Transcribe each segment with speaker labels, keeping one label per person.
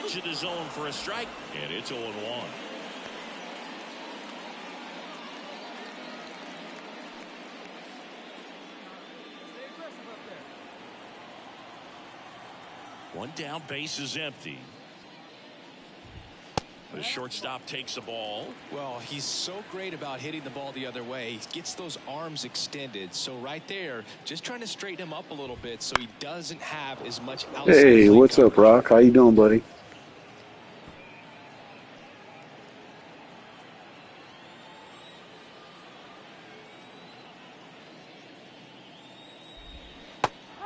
Speaker 1: edge of the zone for a strike, and it's 0-1. One down, base is empty. The shortstop takes the ball.
Speaker 2: Well, he's so great about hitting the ball the other way. He gets those arms extended. So right there, just trying to straighten him up a little bit so he doesn't have as much outside.
Speaker 3: Hey, what's up, Rock? How you doing, buddy?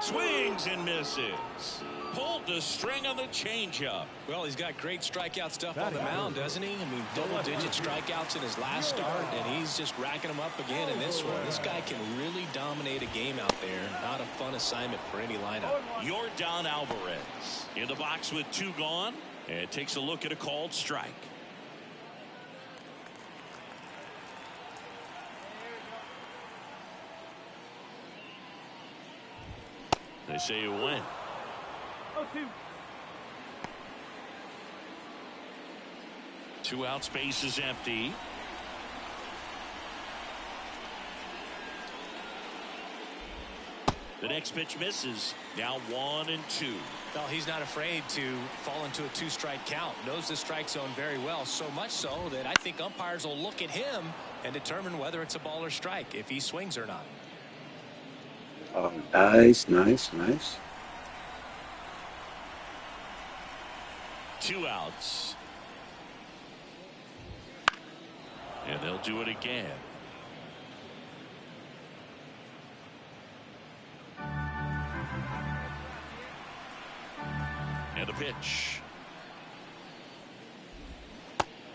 Speaker 1: Swings and misses. Pulled the string on the changeup.
Speaker 2: Well, he's got great strikeout stuff on the mound, doesn't he? I mean, double-digit strikeouts in his last start, and he's just racking them up again in this one. This guy can really dominate a game out there. Not a fun assignment for any lineup.
Speaker 1: Yordan Alvarez in the box with 2 gone, and takes a look at a called strike. They say it went.
Speaker 4: 0-2.
Speaker 1: 2 out, space is empty. The next pitch misses. Now 1-2.
Speaker 2: Well, he's not afraid to fall into a 2-strike count. Knows the strike zone very well. So much so that I think umpires will look at him and determine whether it's a ball or strike, if he swings or not.
Speaker 3: Oh, nice, nice, nice.
Speaker 1: 2 outs. And they'll do it again. And the pitch.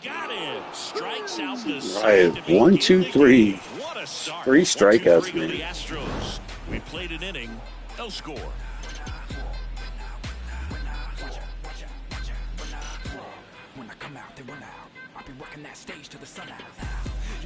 Speaker 1: Got it. Strikes out the
Speaker 3: Right, 1, 2, 3. 3 strikeouts, man.
Speaker 1: The Astros. We played an inning. No score.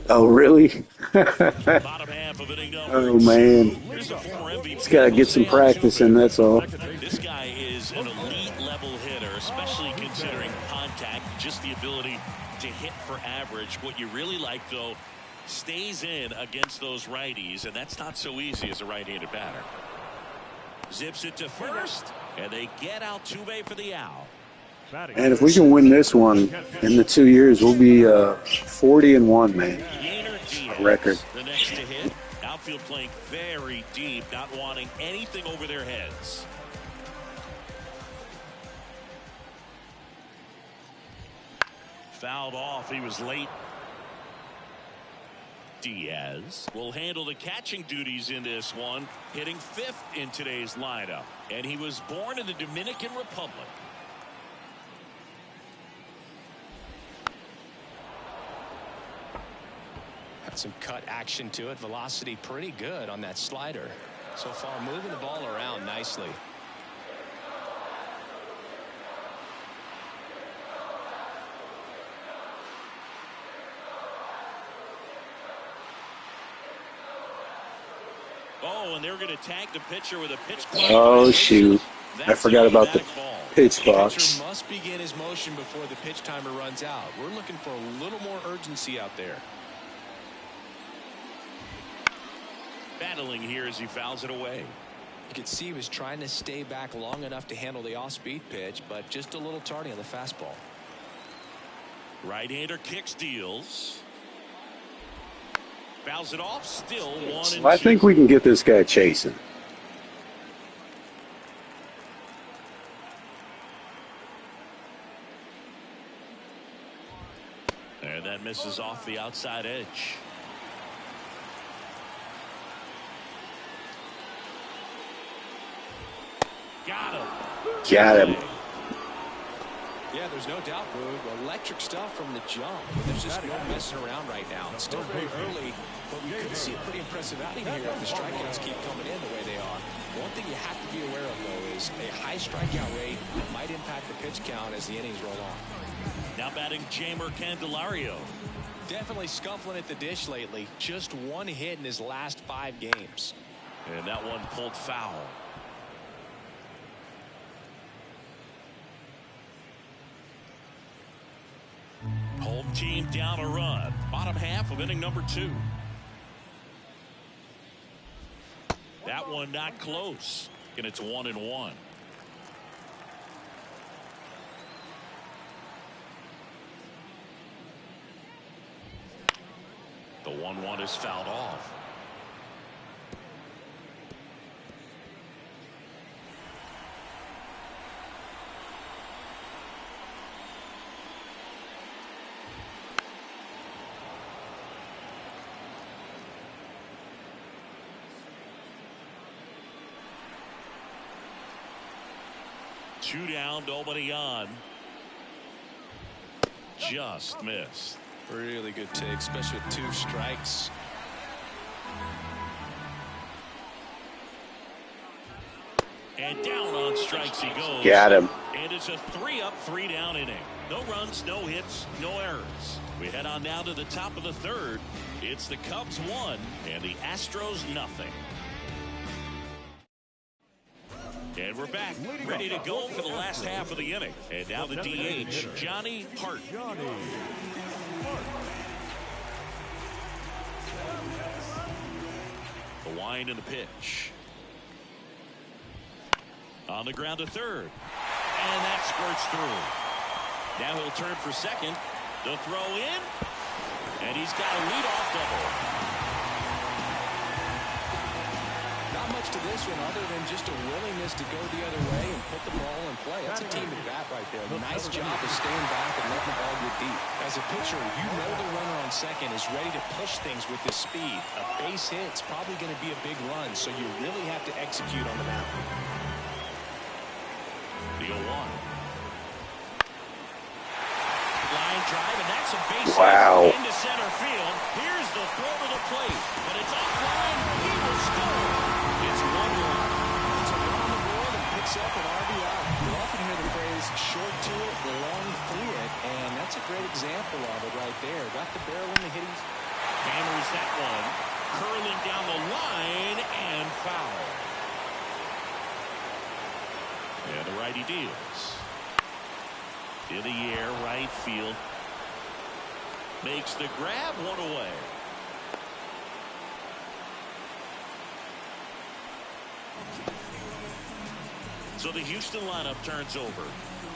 Speaker 3: Oh, really?
Speaker 1: Bottom half of inning number
Speaker 3: Oh, man.
Speaker 1: Here's the former MVP.
Speaker 3: Just got to get some practice in, that's all.
Speaker 1: This guy is an elite level hitter, especially considering contact, just the ability to hit for average. What you really like, though, stays in against those righties, and that's not so easy as a right-handed batter. Zips it to first, and they get Altuve for the out.
Speaker 3: And if we can win this one in the 2 years, we'll be 40-1, man. A record.
Speaker 1: The next to hit. Outfield playing very deep, not wanting anything over their heads. Fouled off. He was late. Diaz will handle the catching duties in this one, hitting 5th in today's lineup. And he was born in the Dominican Republic.
Speaker 2: Got some cut action to it. Velocity pretty good on that slider. So far, moving the ball around nicely.
Speaker 1: Oh, and they're going to tag the pitcher with a pitch clock.
Speaker 3: Oh, shoot. I forgot about the pitch box.
Speaker 2: The pitcher must begin his motion before the pitch timer runs out. We're looking for a little more urgency out there.
Speaker 1: Battling here as he fouls it away.
Speaker 2: You could see he was trying to stay back long enough to handle the off-speed pitch, but just a little tardy on the fastball.
Speaker 1: Right-hander kicks, deals. Fouls it off, still 1-2.
Speaker 3: I think we can get this guy chasing.
Speaker 1: And that misses off the outside edge. Got him.
Speaker 3: Got him.
Speaker 2: Yeah, there's no doubt, Boog. Electric stuff from the jump. There's just no messing around right now. It's still very early, but we could see a pretty impressive outing here if the strikeouts keep coming in the way they are. One thing you have to be aware of, though, is a high strikeout rate might impact the pitch count as the innings roll on.
Speaker 1: Now batting Jamer Candelario.
Speaker 2: Definitely scuffling at the dish lately. Just 1 hit in his last 5 games.
Speaker 1: And that one pulled foul. Home team down a run. Bottom half of inning number 2. That one not close. And it's 1-1. The 1-1 is fouled off. Two down, nobody on. Just missed.
Speaker 2: Really good take, especially with 2 strikes.
Speaker 1: And down on strikes he goes.
Speaker 3: Got him.
Speaker 1: And it's a 3-up, 3-down inning. No runs, no hits, no errors. We head on now to the top of the 3rd. It's the Cubs 1 and the Astros nothing. And we're back, ready to go for the last half of the inning. And now the DH, Johnny Hart. The wind and the pitch. On the ground to 3rd. And that squirts through. Now he'll turn for 2nd. The throw in. And he's got a leadoff double.
Speaker 2: Not much to this one other than just a willingness to go the other way and put the ball in play. That's a team at bat right there. Nice job of staying back and letting the ball get deep. As a pitcher, you know the runner on 2nd is ready to push things with his speed. A base hit's probably going to be a big run, so you really have to execute on the mound.
Speaker 1: The 0-1. Line drive, and that's a base
Speaker 3: Wow.
Speaker 1: hit into center field. Here's the throw to the plate, but it's offline. He will score. It's 1-1.
Speaker 2: It's a run on the board and picks up an RBI. You often hear the phrase short to it, long through it, and that's a great example of it right there. Got the barrel in the hitties.
Speaker 1: Hammers that one, curling down the line and foul. And the righty deals. In the air, right field. Makes the grab, 1 away. So the Houston lineup turns over.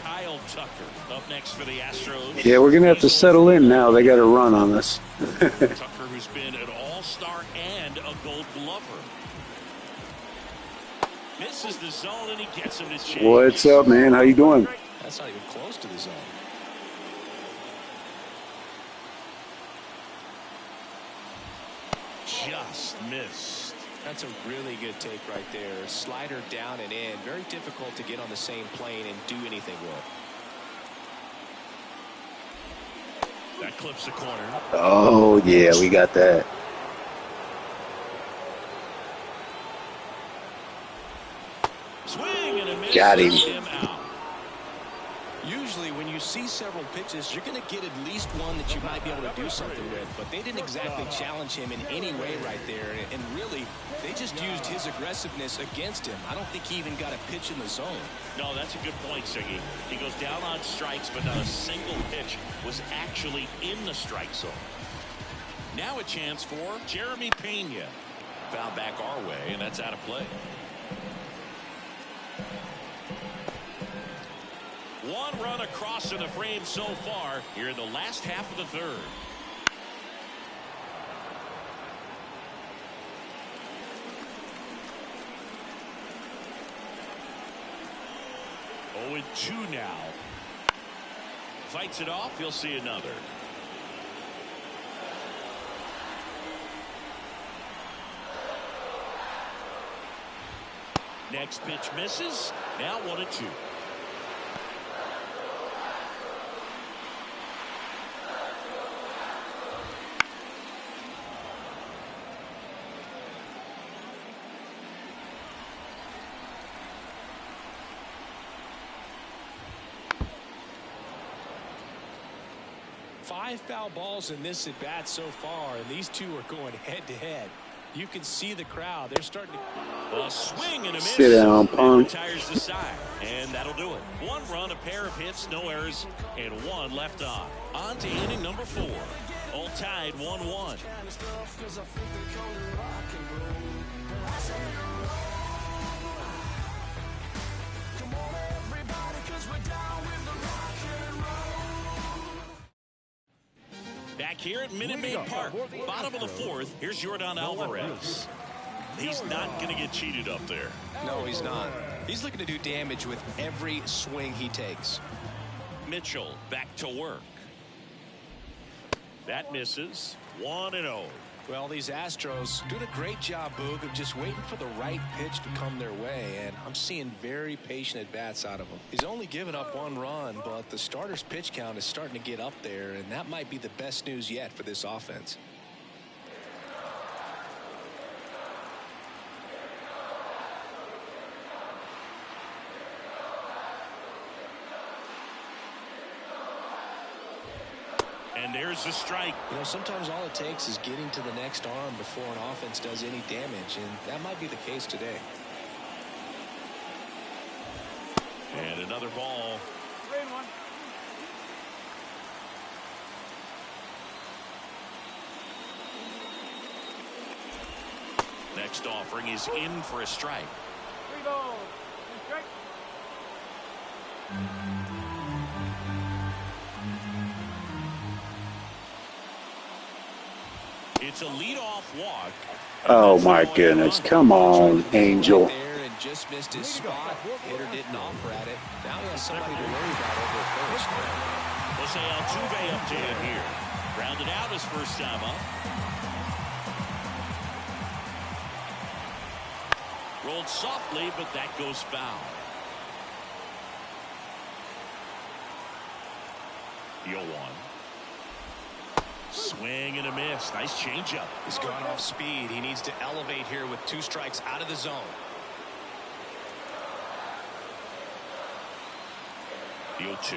Speaker 1: Kyle Tucker up next for the Astros.
Speaker 3: Yeah, we're going to have to settle in now. They got to run on us.
Speaker 1: Tucker, who's been an all-star and a Gold Glover. Misses the zone and he gets him his chance.
Speaker 3: What's up, man? How you doing?
Speaker 2: That's not even close to the zone.
Speaker 1: Just missed.
Speaker 2: That's a really good take right there. Slider down and in. Very difficult to get on the same plane and do anything with.
Speaker 1: That clips the corner.
Speaker 3: Oh, yeah, we got that.
Speaker 1: Swing and a miss.
Speaker 3: Got him.
Speaker 1: Out.
Speaker 2: Usually when you see several pitches, you're going to get at least one that you might be able to do something with. But they didn't exactly challenge him in any way right there. And really, they just used his aggressiveness against him. I don't think he even got a pitch in the zone.
Speaker 1: No, that's a good point, Siggy. He goes down on strikes, but not a single pitch was actually in the strike zone. Now a chance for Jeremy Pena. Foul back our way, and that's out of play. One run across in the frame so far here in the last half of the 3rd. Oh, and 2 now. Fights it off. He'll see another. Next pitch misses. Now 1-2.
Speaker 2: Five foul balls in this at bat so far, and these two are going head to head. You can see the crowd. They're starting to...
Speaker 1: A swing and a miss.
Speaker 3: Sit down, punk.
Speaker 1: Retires the side, and that'll do it. 1 run, a pair of hits, no errors, and 1 left on. On to inning number 4. All tied 1-1. Back here at Minute Maid Park, bottom of the 4th, here's Yordan Alvarez. He's not going to get cheated up there.
Speaker 2: No, he's not. He's looking to do damage with every swing he takes.
Speaker 1: Mitchell back to work. That misses. 1-0.
Speaker 2: Well, these Astros doing a great job, Boog, of just waiting for the right pitch to come their way, and I'm seeing very patient at-bats out of him. He's only given up 1 run, but the starter's pitch count is starting to get up there, and that might be the best news yet for this offense.
Speaker 1: And there's the strike.
Speaker 2: You know, sometimes all it takes is getting to the next arm before an offense does any damage, and that might be the case today.
Speaker 1: And another ball.
Speaker 4: 3-1.
Speaker 1: Next offering is in for a strike.
Speaker 4: 3 balls. 1 strike.
Speaker 1: It's a leadoff walk.
Speaker 3: Oh my goodness. Come on, Angel.
Speaker 2: There and just missed his spot. Hitter didn't offer at it. Now he has somebody to worry about over at first.
Speaker 1: Jose Altuve up to hit here. Grounded out his first time up. Rolled softly, but that goes foul. The 0-1. Swing and a miss. Nice changeup.
Speaker 2: He's gone off speed. He needs to elevate here with 2 strikes out of the zone.
Speaker 1: The 0-2.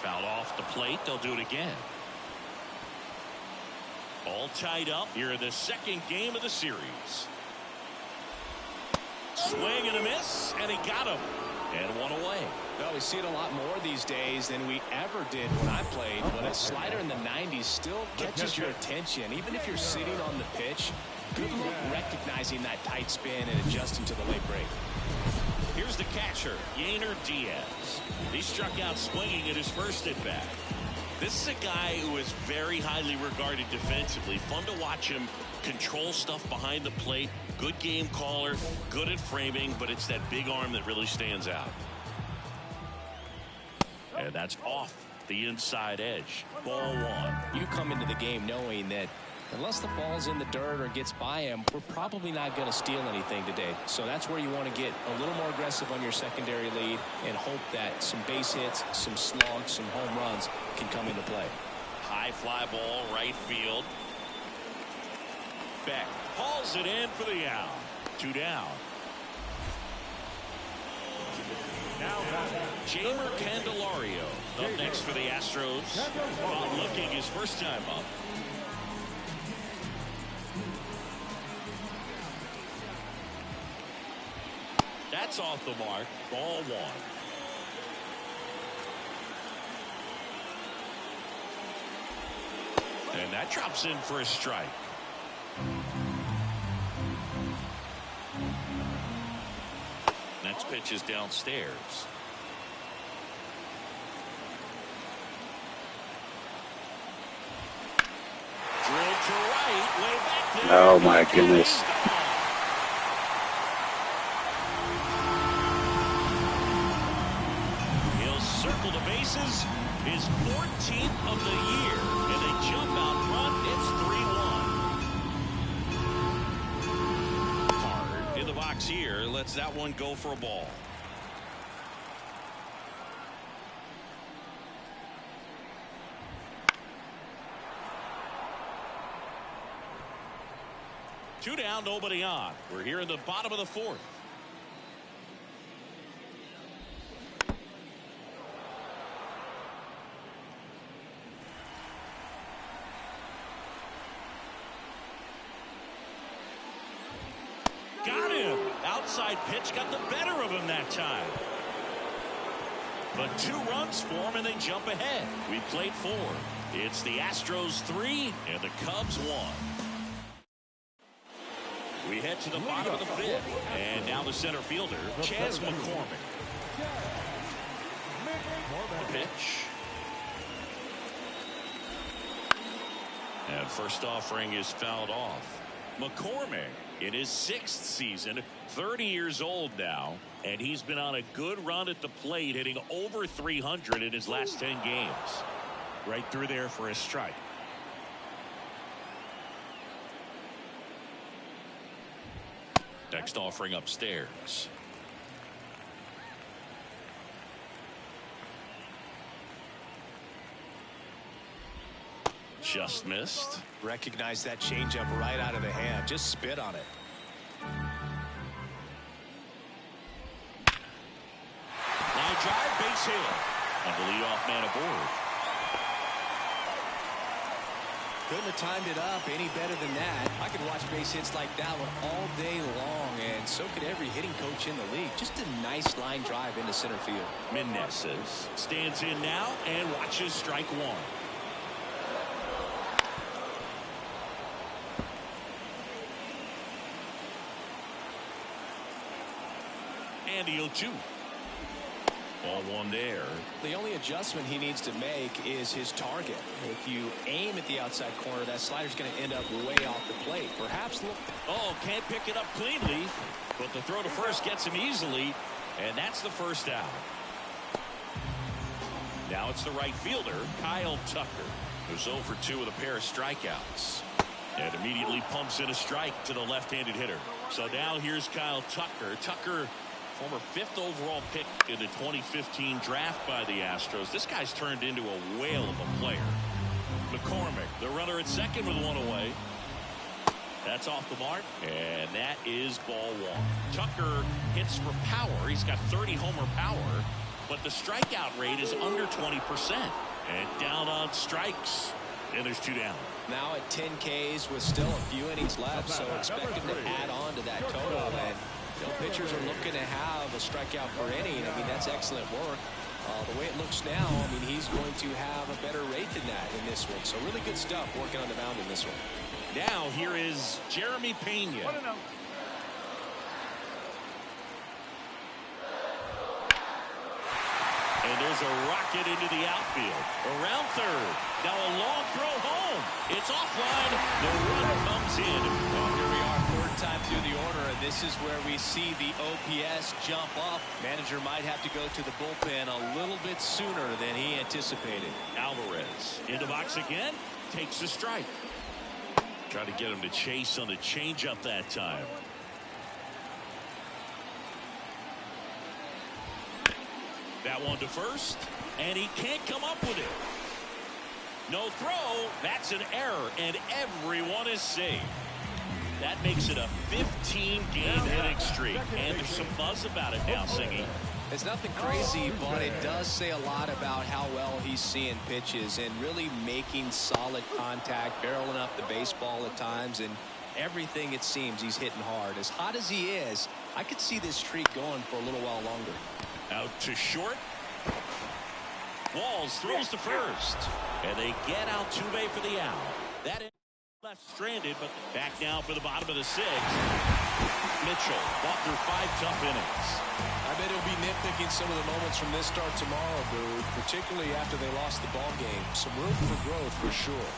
Speaker 1: Fouled off the plate. They'll do it again. All tied up here in the 2nd game of the series. Swing and a miss, and he got him. And 1 away.
Speaker 2: Well, we see it a lot more these days than we ever did when I played. But a slider in the 90s still catches your attention. Even if you're sitting on the pitch, good look recognizing that tight spin and adjusting to the late break.
Speaker 1: Here's the catcher, Yainer Diaz. He struck out swinging at his first at-bat. This is a guy who is very highly regarded defensively. Fun to watch him control stuff behind the plate. Good game caller, good at framing, but it's that big arm that really stands out. And that's off the inside edge. Ball 1.
Speaker 2: You come into the game knowing that unless the ball's in the dirt or gets by him, we're probably not going to steal anything today. So that's where you want to get a little more aggressive on your secondary lead and hope that some base hits, some slugs, some home runs can come into play.
Speaker 1: High fly ball, right field. Beck hauls it in for the out. 2 down. Jamer Candelario up next for the Astros. While looking his first time up. That's off the mark. Ball 1. And that drops in for a strike. Next pitch is downstairs. Drilled to right, way back there.
Speaker 3: Oh my goodness.
Speaker 1: He'll circle the bases. His 14th of the year, and they jump out front. It's 3-1. Hard in the box here. Lets that one go for a ball. Two down, nobody on. We're here in the bottom of the 4th. outside pitch got the better of him that time. But 2 runs for him, and they jump ahead. We played 4. It's the Astros 3 and the Cubs 1. We head to the bottom of the 5th. And now the center fielder, Chas McCormick. The pitch. And first offering is fouled off. McCormick in his 6th season, 30 years old now, and he's been on a good run at the plate, hitting over 300 in his last 10 games. Right through there for a strike. Next offering upstairs. Just missed.
Speaker 2: Recognize that changeup right out of the hand. Just spit on it.
Speaker 1: Line drive, base hit. And the leadoff man aboard.
Speaker 2: Couldn't have timed it up any better than that. I could watch base hits like that one all day long, and so could every hitting coach in the league. Just a nice line drive into center field.
Speaker 1: Meneses stands in now and watches strike 1. And the 0-2. Ball 1 there.
Speaker 2: The only adjustment he needs to make is his target. If you aim at the outside corner, that slider's going to end up way off the plate. Perhaps look.
Speaker 1: Oh, can't pick it up cleanly, but the throw to first gets him easily, and that's the first out. Now it's the right fielder, Kyle Tucker, who's 0 for 2 with a pair of strikeouts. And immediately pumps in a strike to the left-handed hitter. So now here's Kyle Tucker. Tucker, former 5th overall pick in the 2015 draft by the Astros. This guy's turned into a whale of a player. McCormick, the runner at second with 1 away. That's off the mark, and that is ball 1. Tucker hits for power. He's got 30 homer power, but the strikeout rate is under 20%. And down on strikes, and there's 2 down.
Speaker 2: Now at 10 Ks with still a few innings left, so expect him to add on to that total. And pitchers are looking to have a strikeout per inning. I mean, that's excellent work. The way it looks now, I mean, he's going to have a better rate than that in this one. So really good stuff working on the mound in this one.
Speaker 1: Now here is Jeremy Pena. And there's a rocket into the outfield. Around third. Now a long throw home. It's offline. The run comes in.
Speaker 2: Well, here we are, 3rd time through the order, and this is where we see the OPS jump up. Manager might have to go to the bullpen a little bit sooner than he anticipated.
Speaker 1: Alvarez in the box again. Takes a strike. Trying to get him to chase on the changeup that time. That one to first, and he can't come up with it. No throw. That's an error, and everyone is safe. That makes it a 15-game hitting streak, and there's some buzz about it now, Singy.
Speaker 2: It's nothing crazy, but it does say a lot about how well he's seeing pitches and really making solid contact, barreling up the baseball at times, and everything it seems he's hitting hard. As hot as he is, I could see this streak going for a little while longer.
Speaker 1: Out to short. Walls throws to first. And they get Altuve for the out. That is left stranded, but back now for the bottom of the 6th. Mitchell fought through 5 tough innings.
Speaker 2: I bet he'll be nitpicking some of the moments from this start tomorrow, dude, particularly after they lost the ball game. Some room for growth for sure.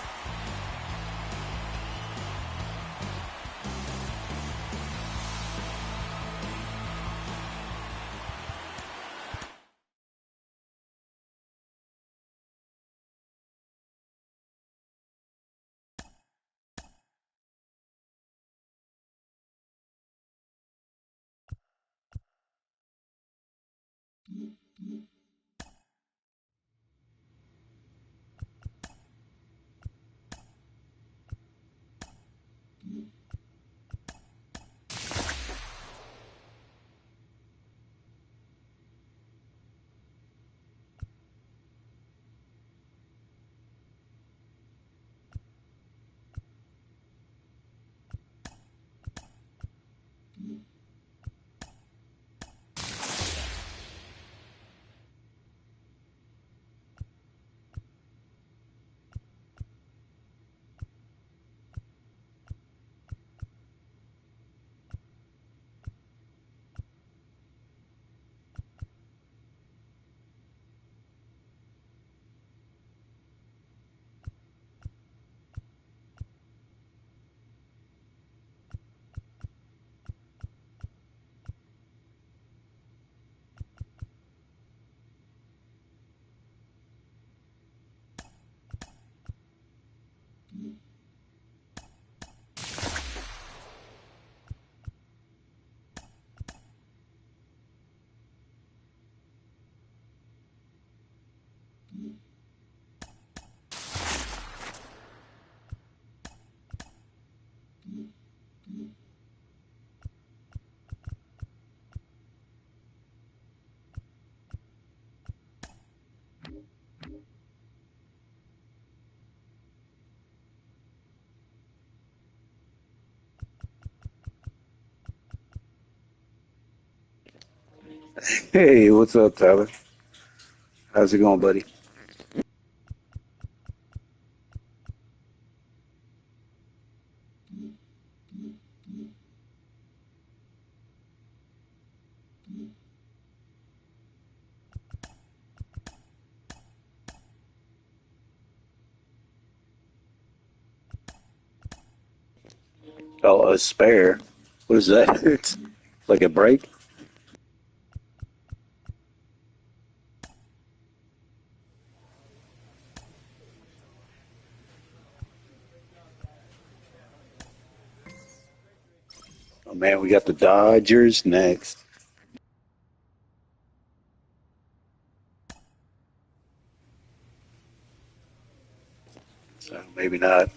Speaker 3: Hey, what's up, Tyler? How's it going, buddy? Oh, a spare. What is that? It's like a break? Oh, man, we got the Dodgers next. So maybe not.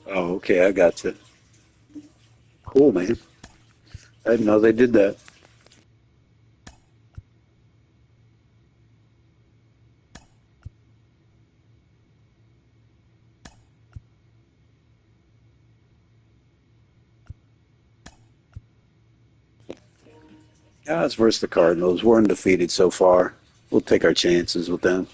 Speaker 3: Oh, okay, I got you. Cool, man. I didn't know they did that. Yeah, it's versus the Cardinals. We're undefeated so far. We'll take our chances with them.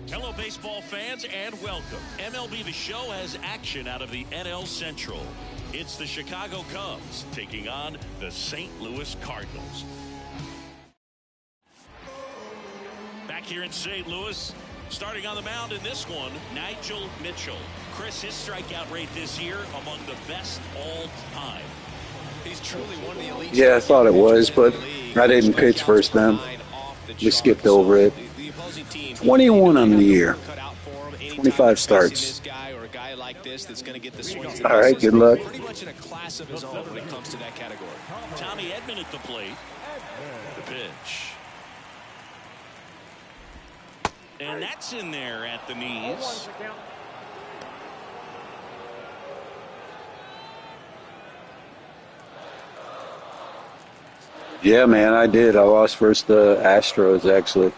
Speaker 1: Hello, baseball fans, and welcome. MLB The Show has action out of the NL Central. It's the Chicago Cubs taking on the St. Louis Cardinals. Back here in St. Louis, starting on the mound in this one, Nigel Mitchell. Chris, his strikeout rate this year among the best all time.
Speaker 2: He's truly one of the elite.
Speaker 3: Yeah, I thought it was, but I didn't pitch versus them. We skipped over it. 21 on the year. 25 starts. All right, good luck.
Speaker 2: Pretty much in a class of his own when it comes to that category.
Speaker 1: Tommy Edman at the plate. The pitch. And that's in there at the knees.
Speaker 3: Yeah, man, I did. I lost versus the Astros, actually.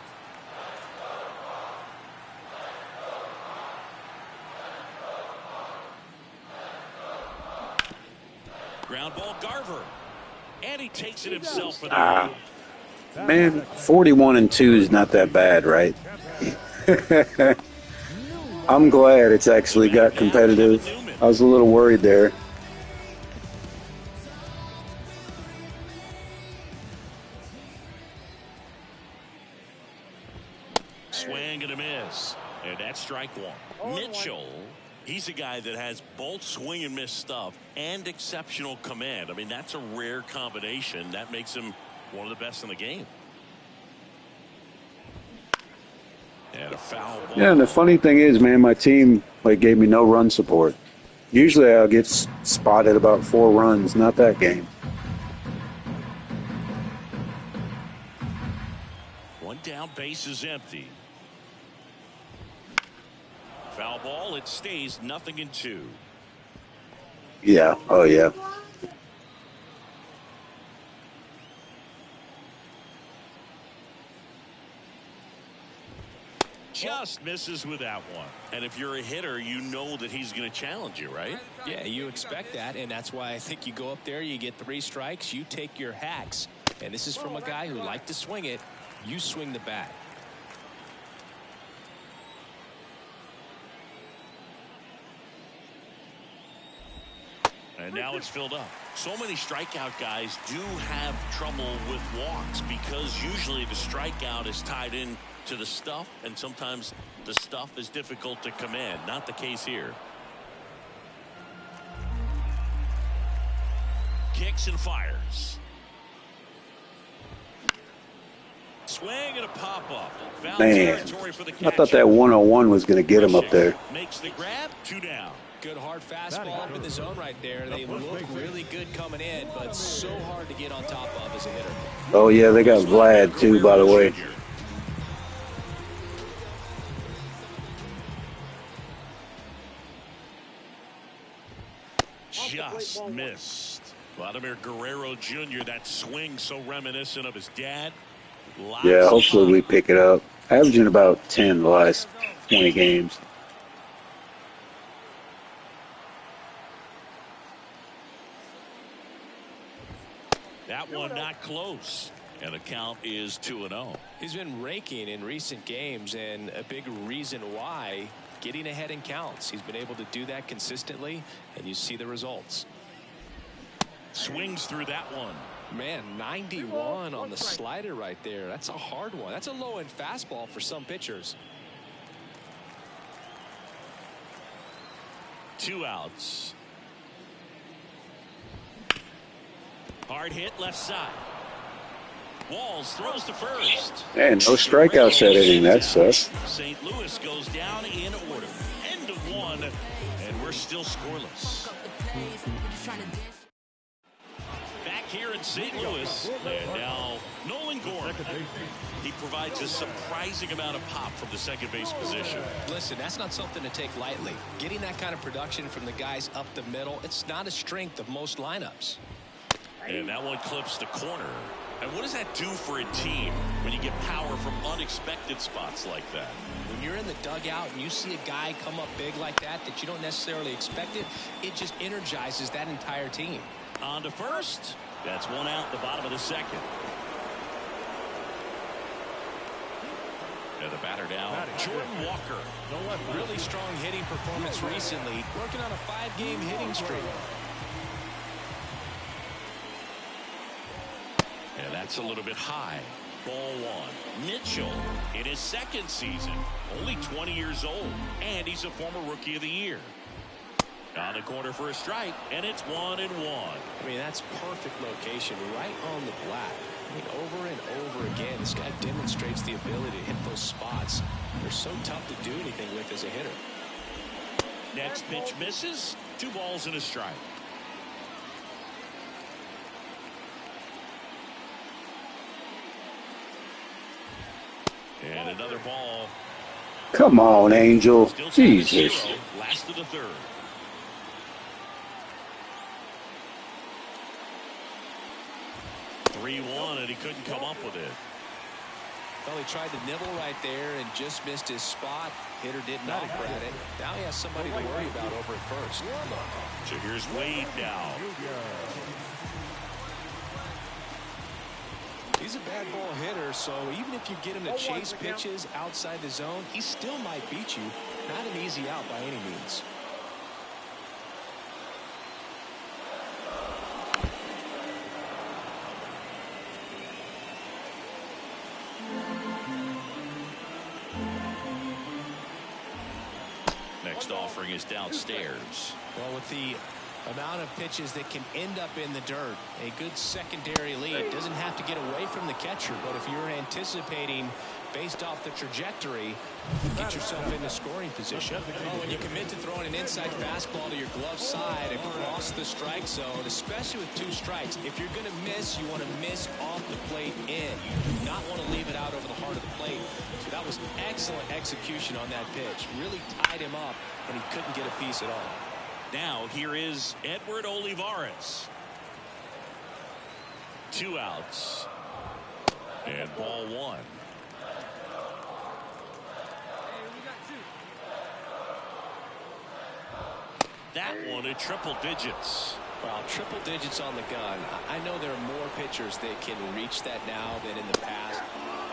Speaker 1: Ground ball, Garver. And he takes it himself for the
Speaker 3: Man, 41 and 2 is not that bad, right? I'm glad it's actually got competitive. I was a little worried there.
Speaker 1: swing and a miss. And that's strike one. Mitchell, he's a guy that has both swing and miss stuff and exceptional command. I mean, that's a rare combination. That makes him one of the best in the game. And a foul ball.
Speaker 3: Yeah, and the funny thing is, man, my team gave me no run support. Usually I'll get spotted about 4 runs, not that game.
Speaker 1: One down, base is empty. Foul ball, it stays 0-2.
Speaker 3: Yeah, oh yeah.
Speaker 1: Just misses with that one. And if you're a hitter, you know that he's going to challenge you, right?
Speaker 2: Yeah, you expect that, and that's why I think you go up there, you get 3 strikes, you take your hacks. And this is from a guy who liked to swing it. You swing the bat.
Speaker 1: And now it's filled up. So many strikeout guys do have trouble with walks because usually the strikeout is tied in to the stuff, and sometimes the stuff is difficult to command. Not the case here. Kicks and fires. swing and a pop-up. Foul
Speaker 3: Man,
Speaker 1: territory for the
Speaker 3: I thought
Speaker 1: catcher.
Speaker 3: that 101 was going to get him up there.
Speaker 1: Makes the grab, 2 down.
Speaker 2: Good hard fastball up in the zone right there. They look really good coming in, but so hard to get on top of as a hitter.
Speaker 3: Oh, yeah, they got Vlad, too, by the way.
Speaker 1: Just missed. Vladimir Guerrero Jr., that swing so reminiscent of his dad.
Speaker 3: Yeah, hopefully we pick it up. Averaging about 10 the last 20 games.
Speaker 1: That one not close. And the count is 2-0.
Speaker 2: He's been raking in recent games, and a big reason why, getting ahead in counts. He's been able to do that consistently, and you see the results.
Speaker 1: Swings through that one.
Speaker 2: Man, 91 on the slider right there. That's a hard one. That's a low-end fastball for some pitchers.
Speaker 1: 2 outs. Hard hit left side. Walls throws to first.
Speaker 3: Man, no strikeouts that inning. That sucks.
Speaker 1: St. Louis goes down in order. End of 1, and we're still scoreless. Back here in St. Louis, and now Nolan Gorman. He provides a surprising amount of pop from the second base position.
Speaker 2: Listen, that's not something to take lightly. Getting that kind of production from the guys up the middle, it's not a strength of most lineups.
Speaker 1: And that one clips the corner. And what does that do for a team when you get power from unexpected spots like that?
Speaker 2: When you're in the dugout and you see a guy come up big like that you don't necessarily expect it just energizes that entire team.
Speaker 1: On to first. That's 1 out, the bottom of the second. And the batter now, Jordan Walker.
Speaker 2: Really strong hitting performance recently, working on a 5-game hitting streak.
Speaker 1: And that's a little bit high. Ball 1. Mitchell in his second season, only 20 years old, and he's a former Rookie of the Year. On the corner for a strike, and it's 1-1.
Speaker 2: I mean, that's perfect location, right on the black. I mean, over and over again, this guy demonstrates the ability to hit those spots. They're so tough to do anything with as a hitter.
Speaker 1: Next pitch misses. 2 balls and a strike. And another ball.
Speaker 3: Come on, Angel. Jesus.
Speaker 1: Last of the third. (3-1), and he couldn't come up with it.
Speaker 2: Well, he tried to nibble right there and just missed his spot. Hitter didn't offer at it. Now he has somebody to worry about over at first.
Speaker 1: So here's Wade now.
Speaker 2: He's a bad ball hitter, so even if you get him to chase pitches outside the zone, he still might beat you. Not an easy out by any means.
Speaker 1: Next offering is downstairs.
Speaker 2: Well, with the amount of pitches that can end up in the dirt, a good secondary lead doesn't have to get away from the catcher, but if you're anticipating based off the trajectory, get yourself into scoring position. Well, when you commit to throwing an inside fastball to your glove side across the strike zone, especially with 2 strikes, if you're going to miss, you want to miss off the plate in. You do not want to leave it out over the heart of the plate. So that was excellent execution on that pitch. Really tied him up, and he couldn't get a piece at all.
Speaker 1: Now here is Edward Olivares. 2 outs. And ball 1. That one at triple digits.
Speaker 2: Well, triple digits on the gun. I know there are more pitchers that can reach that now than in the past.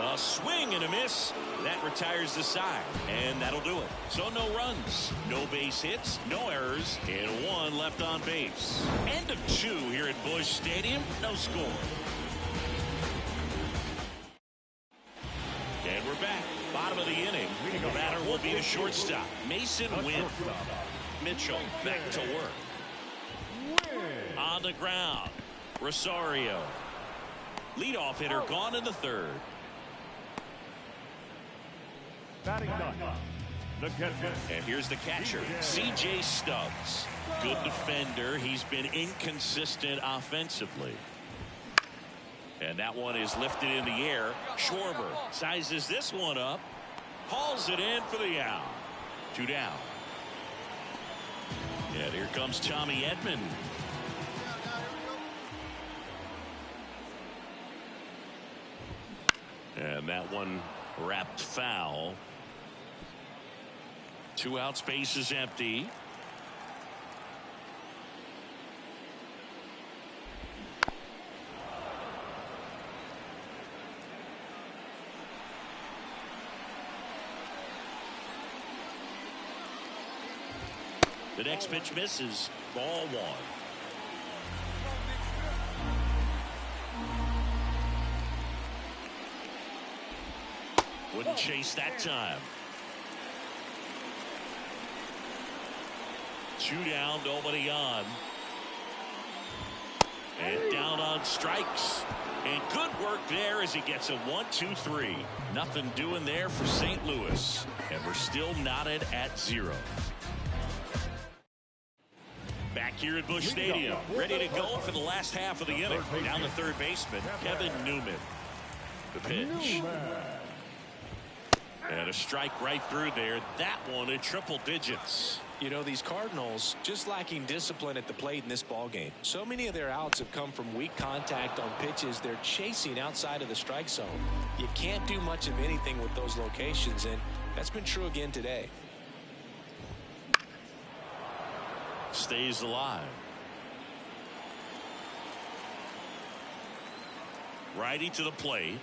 Speaker 1: A swing and a miss. That retires the side, and that'll do it. So no runs, no base hits, no errors, and 1 left on base. End of 2 here at Busch Stadium. No score. And we're back. Bottom of the inning. The batter will be a shortstop. Mason Wynn. Mitchell back to work. On the ground. Rosario. Leadoff hitter gone in the 3rd.
Speaker 5: Batting ninth, the catcher.
Speaker 1: And here's the catcher, C.J. Stubbs. Good defender. He's been inconsistent offensively. And that one is lifted in the air. Schwarber sizes this one up. Hauls it in for the out. 2 down. And here comes Tommy Edman. And that one wrapped foul. 2 outs, base is empty. The next pitch misses. Ball 1. Wouldn't chase that time. 2 down, nobody on. And down on strikes. And good work there as he gets a 1-2-3. Nothing doing there for St. Louis. And we're still knotted at 0. Back here at Busch Stadium, ready to go for the last half of the inning. Down the third baseman, Kevin Newman. The pitch. And a strike right through there. That one in triple digits.
Speaker 2: You know, these Cardinals just lacking discipline at the plate in this ball game. So many of their outs have come from weak contact on pitches they're chasing outside of the strike zone. You can't do much of anything with those locations, and that's been true again today.
Speaker 1: Stays alive. Righty to the plate.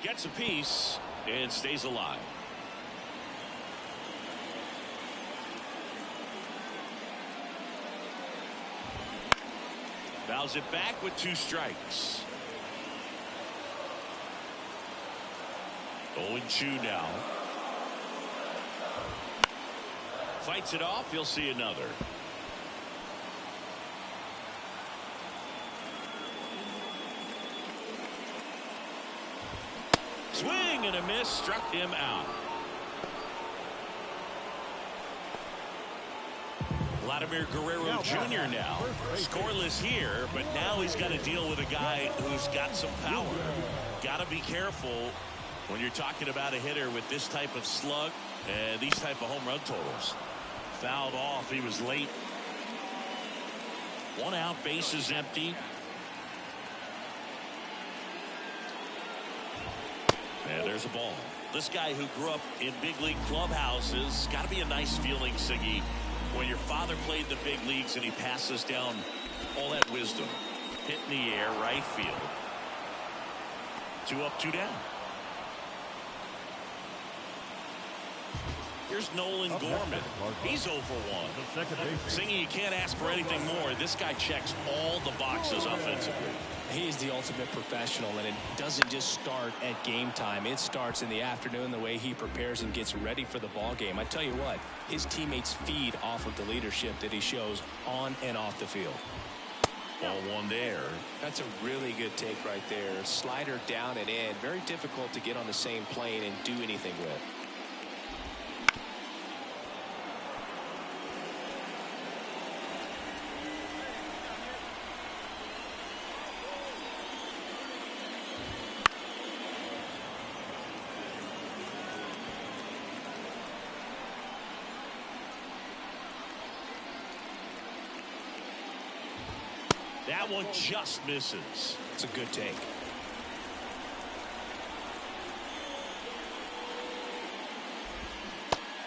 Speaker 1: Gets a piece and stays alive. Fouls it back with 2 strikes. 0-2 now. Fights it off. You'll see another. Swing and a miss. Struck him out. Vladimir Guerrero Jr. now. Scoreless here, but now he's got to deal with a guy who's got some power. Got to be careful when you're talking about a hitter with this type of slug and these type of home run totals. Fouled off. He was late. 1 out, base is empty. And there's a ball. This guy who grew up in big league clubhouses, got to be a nice feeling, Siggy, when your father played the big leagues and he passes down all that wisdom. Hit in the air, right field. 2 up, 2 down. Here's Nolan Gorman. He's 0 for 1. Singy, you can't ask for anything more. This guy checks all the boxes offensively.
Speaker 2: He's the ultimate professional, and it doesn't just start at game time. It starts in the afternoon, the way he prepares and gets ready for the ball game. I tell you what, his teammates feed off of the leadership that he shows on and off the field.
Speaker 1: Ball 1 there.
Speaker 2: That's a really good take right there. Slider down and in. Very difficult to get on the same plane and do anything with.
Speaker 1: That one just misses.
Speaker 2: It's a good take.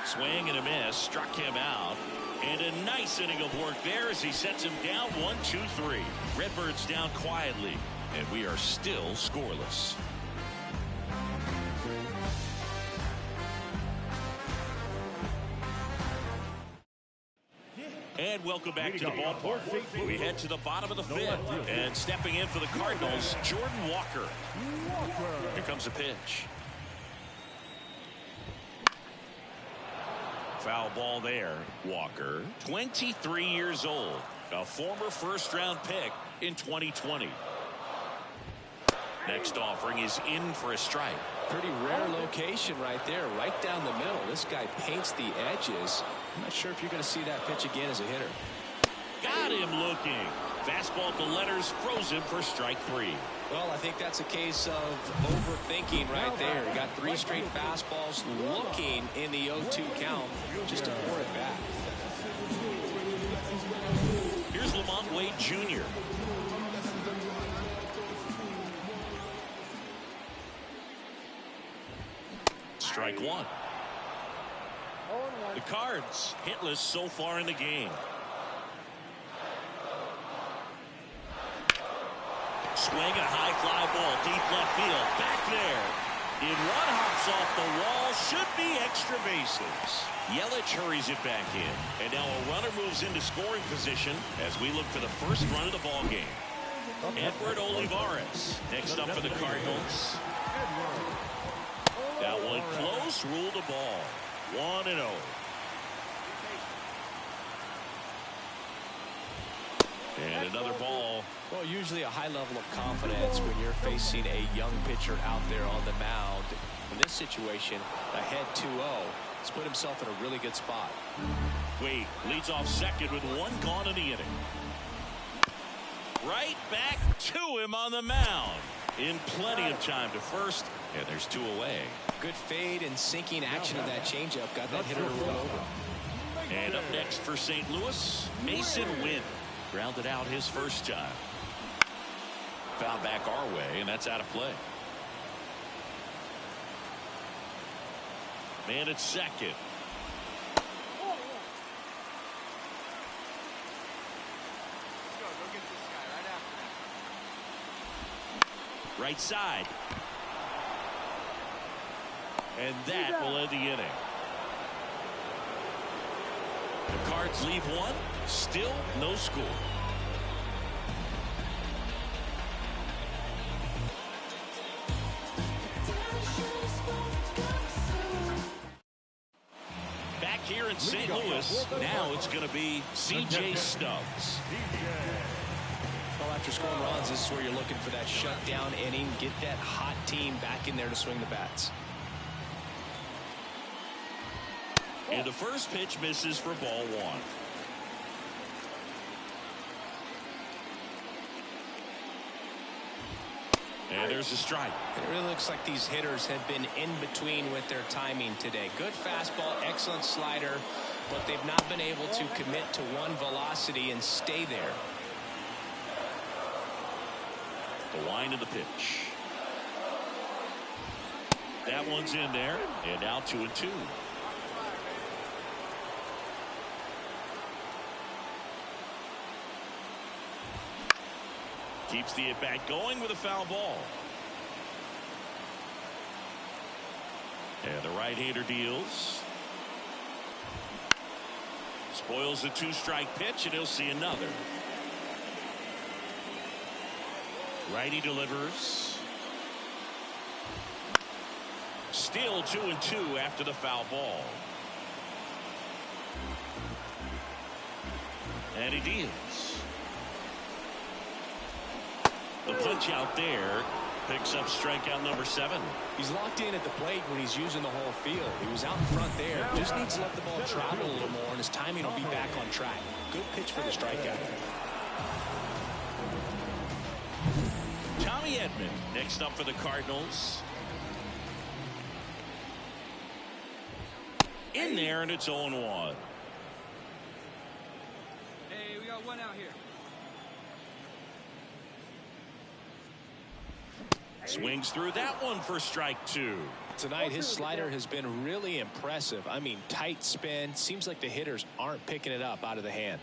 Speaker 1: Swing and a miss. Struck him out. And a nice inning of work there as he sets him down 1-2-3. Redbirds down quietly. And we are still scoreless. And welcome back to the ballpark. We head to the bottom of the 5th. And stepping in for the Cardinals, Jordan Walker. Here comes a pitch. Foul ball there. Walker, 23 years old. A former first-round pick in 2020. Next offering is in for a strike.
Speaker 2: Pretty rare location right there, right down the middle. This guy paints the edges. I'm not sure if you're going to see that pitch again as a hitter.
Speaker 1: Got him looking. Fastball at the letters, frozen for strike 3.
Speaker 2: Well, I think that's a case of overthinking right there. Got 3 straight fastballs looking in the 0-2 count. Just a poor at bat.
Speaker 1: Here's Lamont Wade Jr. Strike 1. The Cards hitless so far in the game. Swing and a high fly ball deep left field. Back there. In one hops off the wall. Should be extra bases. Yelich hurries it back in. And now a runner moves into scoring position as we look for the first run of the ball game. Edward Olivares next up for the Cardinals. That one close, ruled a ball. 1-0. And another ball.
Speaker 2: Well, usually a high level of confidence when you're facing a young pitcher out there on the mound. In this situation, ahead 2-0. He's put himself in a really good spot.
Speaker 1: Wade leads off second with 1 gone in the inning. Right back to him on the mound. In plenty of time to first. And there's 2 away.
Speaker 2: Good fade and sinking action of that changeup. Got that hitter to roll over.
Speaker 1: And up next for St. Louis, Mason Wynn. Grounded out his first time. Found back our way, and that's out of play. Man at second. Right side. And that will end the inning. The Cards leave 1. Still no score. Back here in St. Louis, now it's going to be C.J. Stubbs.
Speaker 2: Well, after scoring runs, this is where you're looking for that shutdown inning. Get that hot team back in there to swing the bats.
Speaker 1: And the first pitch misses for ball 1. And there's a strike.
Speaker 2: It really looks like these hitters have been in between with their timing today. Good fastball, excellent slider, but they've not been able to commit to one velocity and stay there.
Speaker 1: The line of the pitch. That one's in there, and now 2-2. Keeps the at-bat going with a foul ball. And the right-hander deals. Spoils the 2-strike pitch, and he'll see another. Righty delivers. Still 2-2 after the foul ball. And he deals. The punch out there picks up strikeout number 7.
Speaker 2: He's locked in at the plate when he's using the whole field. He was out in front there. Just needs to let the ball travel a little more, and his timing will be back on track. Good pitch for the strikeout.
Speaker 1: Tommy Edman next up for the Cardinals. In there, and it's 0-1.
Speaker 4: Hey, we got one out here.
Speaker 1: Swings through that one for strike 2.
Speaker 2: Tonight, his slider has been really impressive. I mean, tight spin. Seems like the hitters aren't picking it up out of the hand.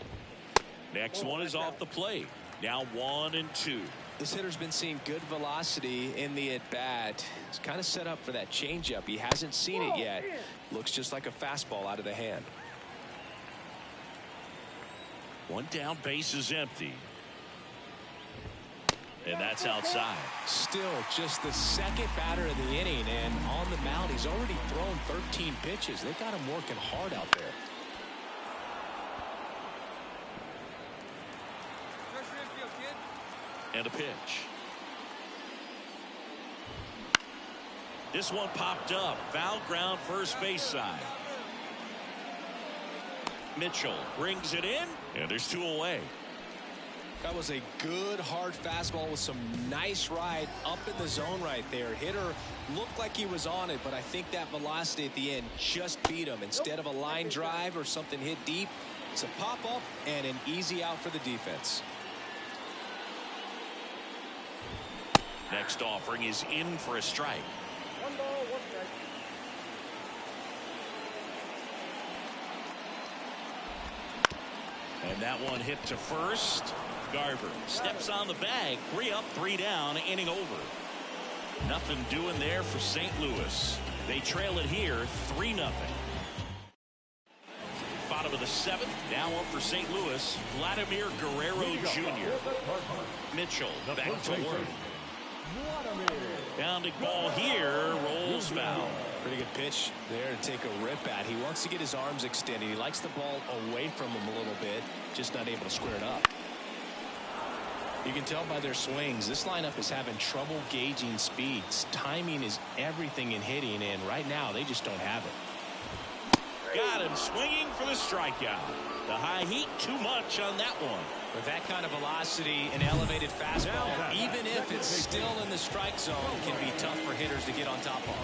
Speaker 1: Next one is off the plate. Now 1-2.
Speaker 2: This hitter's been seeing good velocity in the at-bat. He's kind of set up for that changeup. He hasn't seen it yet. Looks just like a fastball out of the hand.
Speaker 1: One down, base is empty. And that's outside.
Speaker 2: Still just the second batter of the inning, and on the mound he's already thrown 13 pitches. They got him working hard out there.
Speaker 1: And a pitch. This one popped up. Foul ground, first base side. Mitchell brings it in, and there's 2 away.
Speaker 2: That was a good hard fastball with some nice ride up in the zone right there. Hitter looked like he was on it, but I think that velocity at the end just beat him. Instead of a line drive or something hit deep, it's a pop up and an easy out for the defense.
Speaker 1: Next offering is in for a strike.
Speaker 4: 1 ball, 1 strike.
Speaker 1: And that one hit to first. Garver steps on the bag. 3 up, 3 down, inning over. Nothing doing there for St. Louis. They trail it here 3-0. Bottom of the 7th. Now up for St. Louis. Vladimir Guerrero Jr. Mitchell back to work. Bounding ball here. Rolls foul.
Speaker 2: Pretty good pitch there to take a rip at. He wants to get his arms extended. He likes the ball away from him a little bit. Just not able to square it up. You can tell by their swings, this lineup is having trouble gauging speeds. Timing is everything in hitting, and right now they just don't have it.
Speaker 1: Got him swinging for the strikeout. The high heat, too much on that one.
Speaker 2: With that kind of velocity, an elevated fastball, even if it's still in the strike zone, can be tough for hitters to get on top of.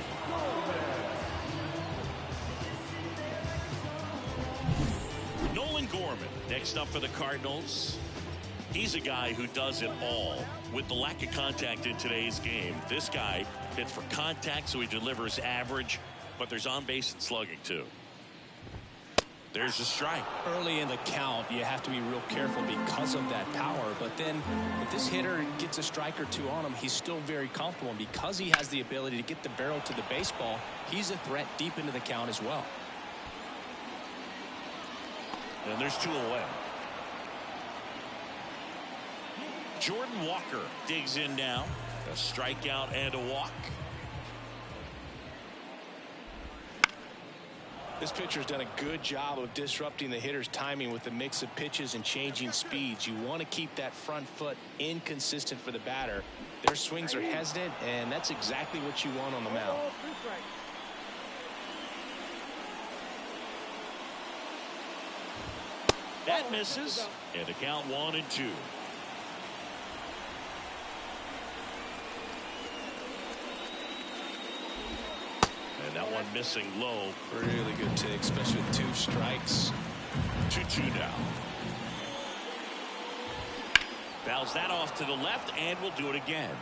Speaker 1: Nolan Gorman next up for the Cardinals. He's a guy who does it all. With the lack of contact in today's game, this guy hits for contact, so he delivers average, but there's on base and slugging too. There's a strike.
Speaker 2: Early in the count, you have to be real careful because of that power. But then if this hitter gets a strike or 2 on him, he's still very comfortable. And because he has the ability to get the barrel to the baseball, he's a threat deep into the count as well.
Speaker 1: And there's 2 away. Jordan Walker digs in now. A strikeout and a walk.
Speaker 2: This pitcher's done a good job of disrupting the hitter's timing with the mix of pitches and changing speeds. You want to keep that front foot inconsistent for the batter. Their swings are hesitant, and that's exactly what you want on the mound.
Speaker 1: That misses, and the count 1-2. And that one missing low.
Speaker 2: Really good take, especially with 2 strikes.
Speaker 1: 2-2 now. Fouls that off to the left, and we'll do it again.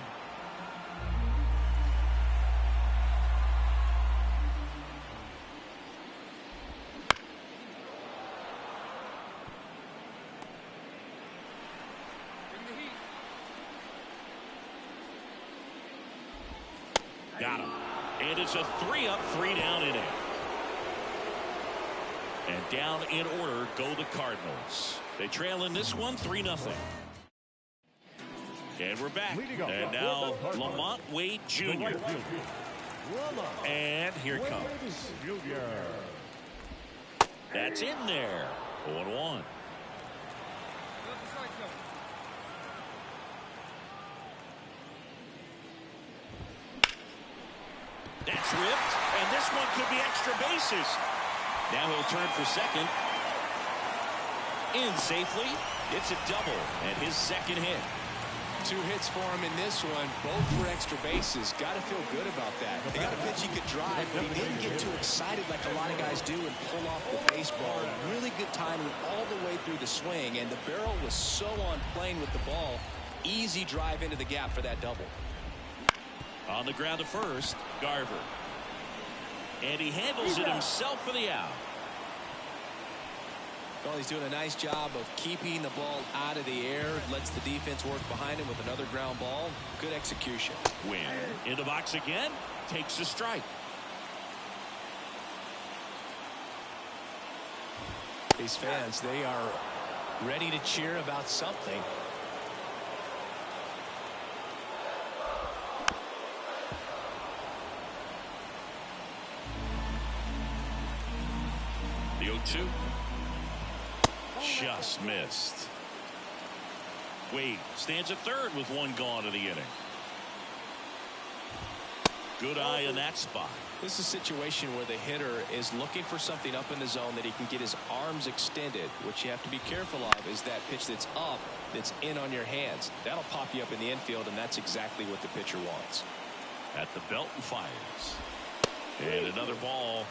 Speaker 1: Got him. And it's a 3-up, 3-down inning. And down in order go the Cardinals. They trail in this one 3-0. And we're back. And now Lamont Wade Jr. And here it comes. That's in there. 0-1. That's ripped, and this one could be extra bases. Now he'll turn for second. In safely. It's a double, and his second hit.
Speaker 2: 2 hits for him in this one, both for extra bases. Got to feel good about that. They got a pitch he could drive, but he didn't get too excited like a lot of guys do and pull off the baseball. Really good timing all the way through the swing, and the barrel was so on plane with the ball. Easy drive into the gap for that double.
Speaker 1: On the ground to first, Garver. And he handles it himself for the out.
Speaker 2: Well, he's doing a nice job of keeping the ball out of the air. Lets the defense work behind him with another ground ball. Good execution.
Speaker 1: Win. In the box again. Takes a strike.
Speaker 2: These fans, they are ready to cheer about something.
Speaker 1: The 0-2. Just missed. Wade stands at third with 1 gone in the inning. Good eye in that spot.
Speaker 2: This is a situation where the hitter is looking for something up in the zone that he can get his arms extended. What you have to be careful of is that pitch that's up, that's in on your hands. That'll pop you up in the infield, and that's exactly what the pitcher wants.
Speaker 1: At the belt and fires. And another ball.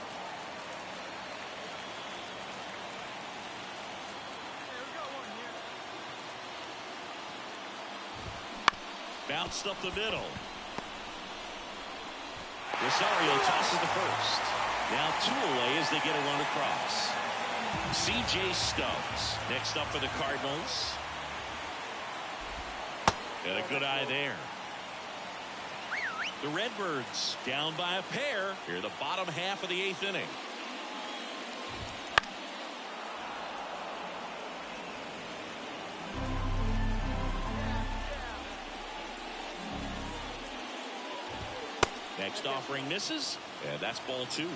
Speaker 1: Bounced up the middle. Rosario tosses the first. Now 2 away as they get a run across. C.J. Stubbs next up for the Cardinals. Got a good eye there. The Redbirds down by a pair here, the bottom half of the 8th inning. Next offering misses, and that's ball 2.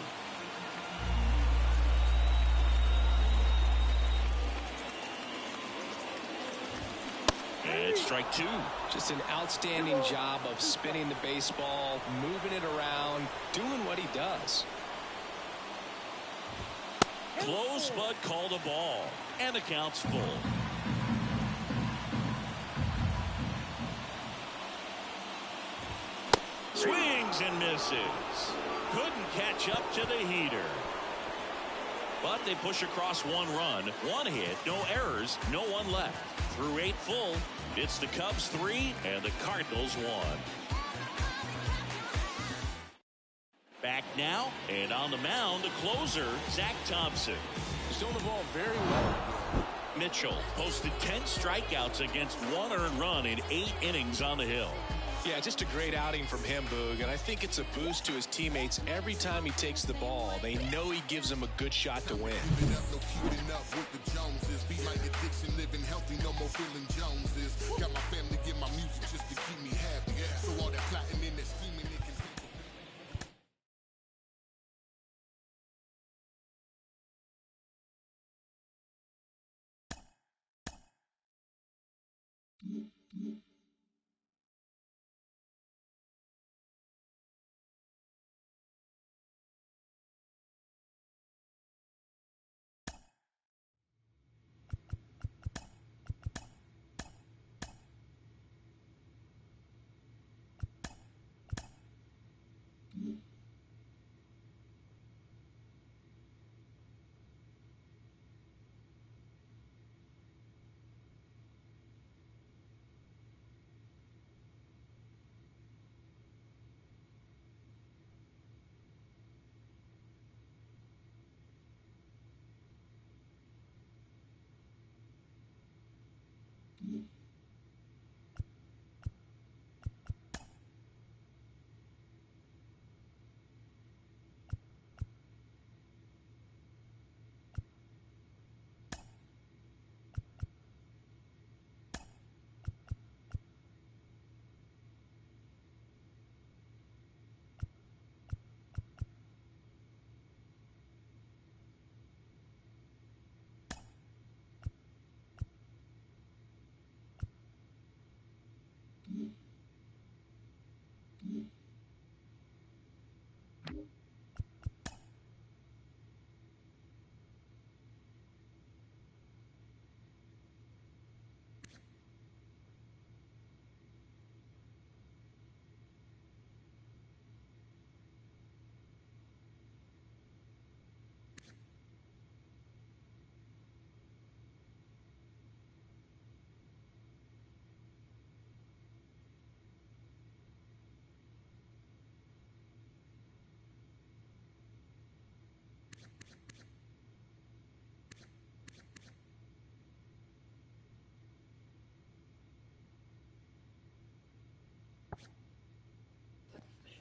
Speaker 1: And strike 2.
Speaker 2: Just an outstanding job of spinning the baseball, moving it around, doing what he does.
Speaker 1: Close, but called a ball, and the count's full. Swings and misses. Couldn't catch up to the heater. But they push across 1 run, 1 hit, no errors, no one left. Through 8 full, it's the Cubs 3 and the Cardinals 1. Back now, and on the mound, the closer, Zach Thompson.
Speaker 2: He's doing the ball very well.
Speaker 1: Mitchell posted 10 strikeouts against 1 earned run in 8 innings on the hill.
Speaker 2: Yeah, just a great outing from him, Boog, and I think it's a boost to his teammates every time he takes the ball. They know he gives them a good shot to win.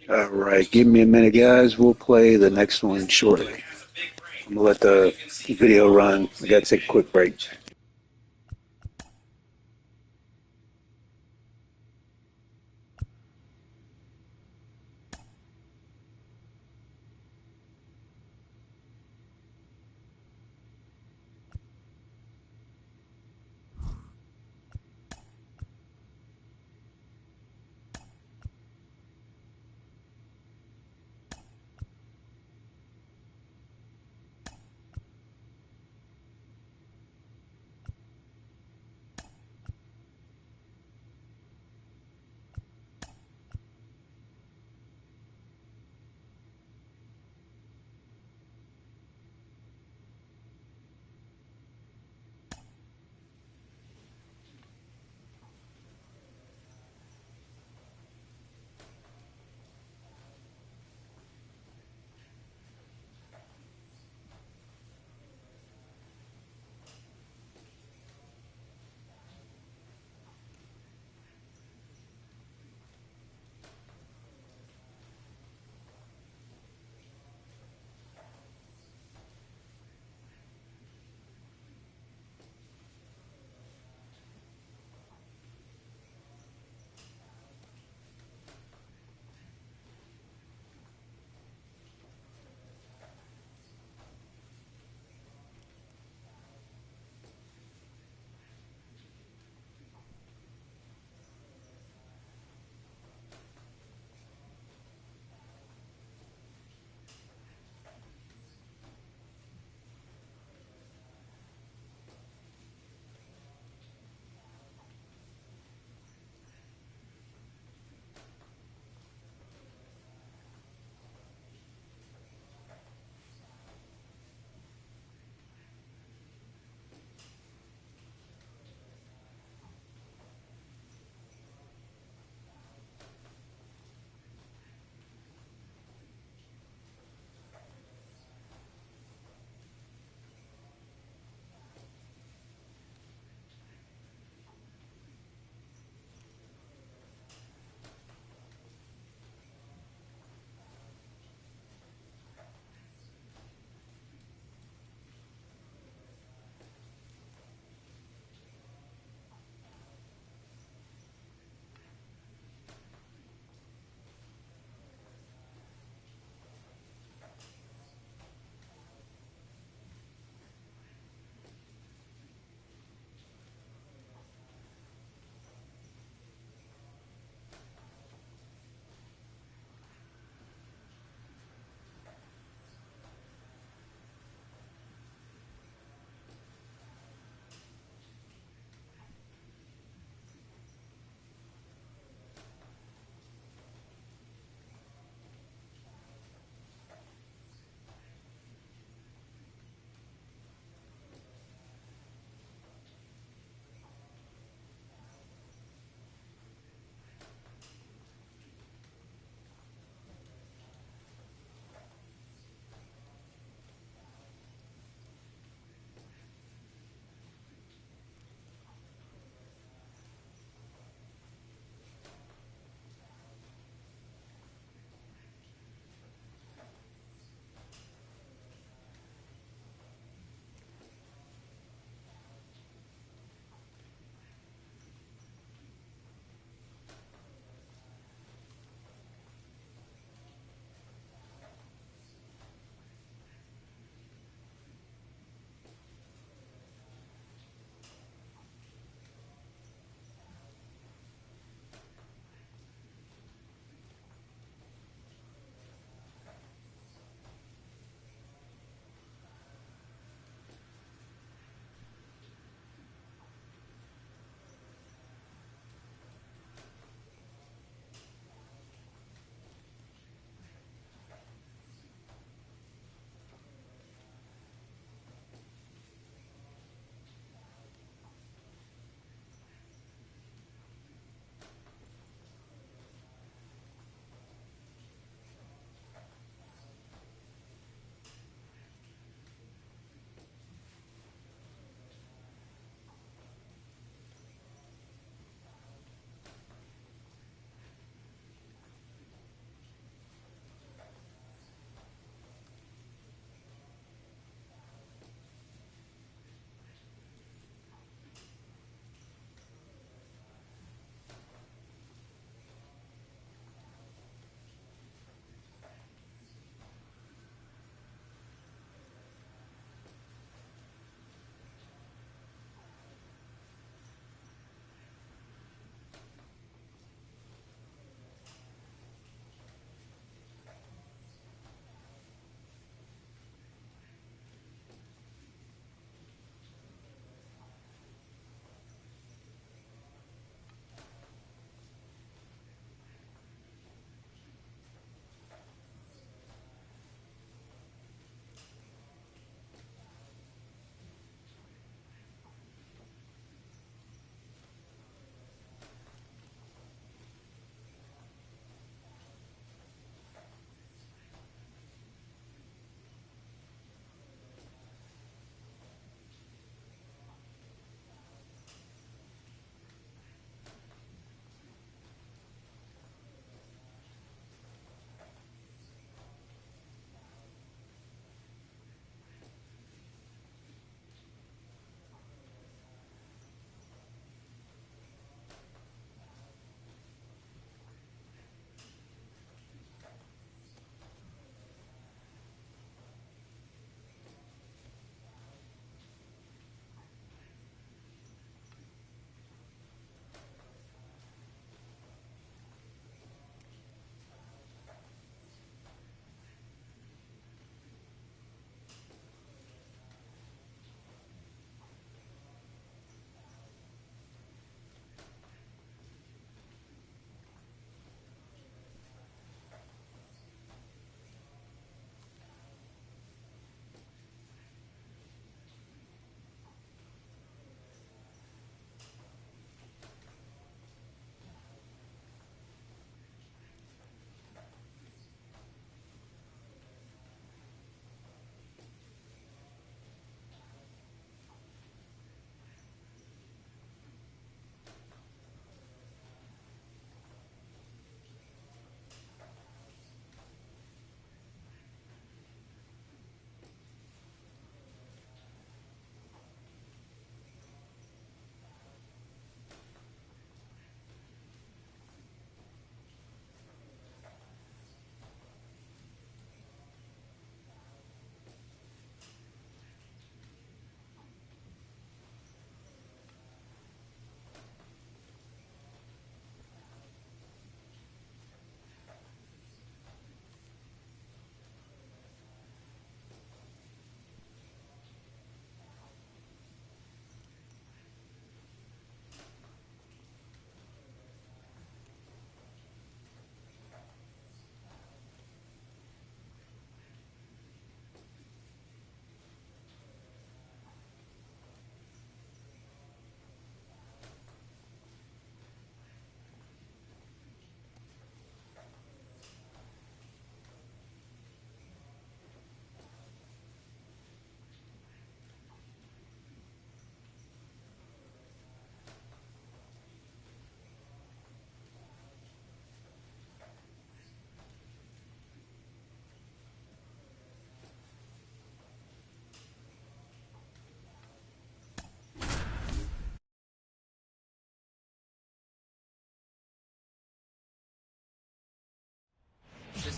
Speaker 3: All right, give me a minute, guys. We'll play the next one shortly. I'm gonna let the video run. I gotta take a quick break.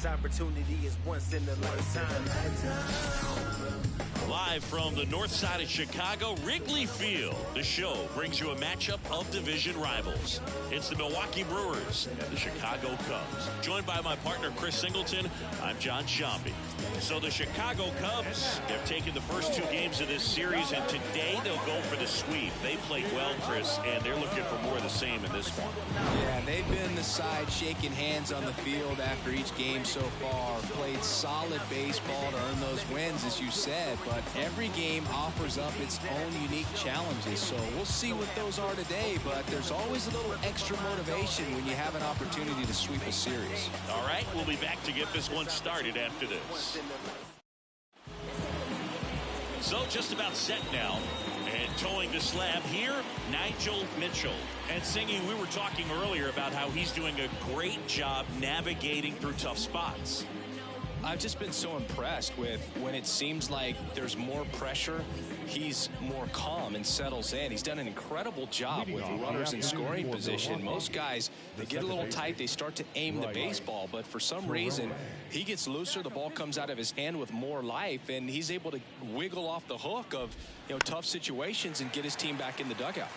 Speaker 6: This opportunity is once in a lifetime.
Speaker 1: Live from the north side of Chicago, Wrigley Field, the show brings you a matchup of division rivals. It's the Milwaukee Brewers and the Chicago Cubs. Joined by my partner, Chris Singleton, I'm John Shambi. So the Chicago Cubs have taken the first 2 games of this series, and today they'll go for the sweep. They played well, Chris, and they're looking for more of the same in this one.
Speaker 2: Yeah, they've been the side shaking hands on the field after each game so far. Played solid baseball to earn those wins, as you said, but every game offers up its own unique challenges. So we'll see what those are today, but there's always a little extra motivation when you have an opportunity to sweep a series.
Speaker 1: All right, we'll be back to get this one started after this. So just about set now. And towing the slab here, Nigel Mitchell. And Singy, we were talking earlier about how he's doing a great job navigating through tough spots.
Speaker 2: I've just been so impressed with when it seems like there's more pressure, he's more calm and settles in. He's done an incredible job with runners in scoring position. Most guys, they get a little tight, they start to aim the baseball, but for some reason, he gets looser, the ball comes out of his hand with more life, and he's able to wiggle off the hook of, you know, tough situations and get his team back in the dugout.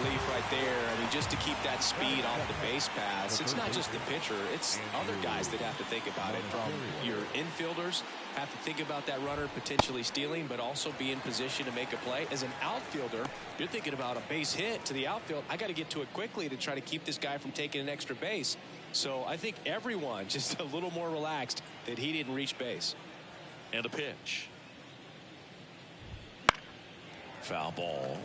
Speaker 2: Relief right there. I mean, just to keep that speed off the base paths. It's not just the pitcher, it's other guys that have to think about it. From your infielders have to think about that runner potentially stealing, but also be in position to make a play. As an outfielder, you're thinking about a base hit to the outfield. I got to get to it quickly to try to keep this guy from taking an extra base. So I think everyone just a little more relaxed that he didn't reach base.
Speaker 1: And a pitch. Foul ball.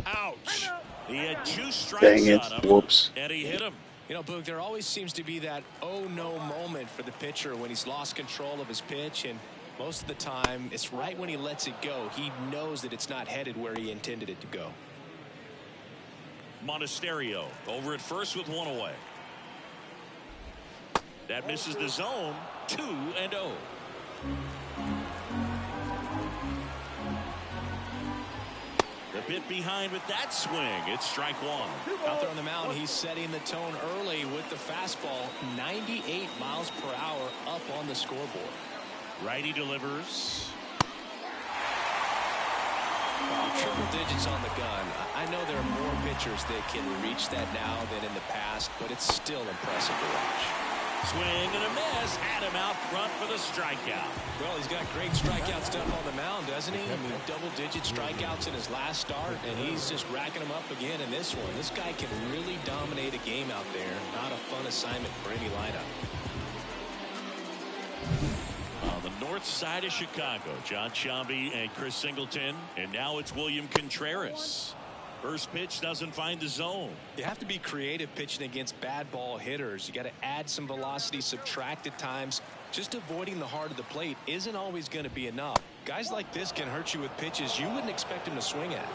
Speaker 1: Ouch. He had 2 strikes
Speaker 3: Dang it.
Speaker 1: on him.
Speaker 3: Whoops.
Speaker 1: And he hit him.
Speaker 2: You know, Boog, there always seems to be that oh no moment for the pitcher when he's lost control of his pitch, and most of the time it's right when he lets it go. He knows that it's not headed where he intended it to go.
Speaker 1: Monasterio over at first with 1 away. That misses the zone. 2-0. A bit behind with that swing. It's strike 1.
Speaker 2: Out there on the mound, he's setting the tone early with the fastball. 98 miles per hour up on the scoreboard.
Speaker 1: Righty delivers.
Speaker 2: Triple digits on the gun. I know there are more pitchers that can reach that now than in the past, but it's still impressive to watch.
Speaker 1: Swing and a miss. Adam out front for the strikeout.
Speaker 2: Well, he's got great strikeout stuff on the mound, doesn't he? I mean, double-digit strikeouts in his last start, and he's just racking them up again in this one. This guy can really dominate a game out there. Not a fun assignment for any lineup.
Speaker 1: On the north side of Chicago, John Shambi and Chris Singleton, and now it's William Contreras. First pitch doesn't find the zone.
Speaker 2: You have to be creative pitching against bad ball hitters. You got to add some velocity, subtract at times. Just avoiding the heart of the plate isn't always going to be enough. Guys like this can hurt you with pitches you wouldn't expect him to swing at.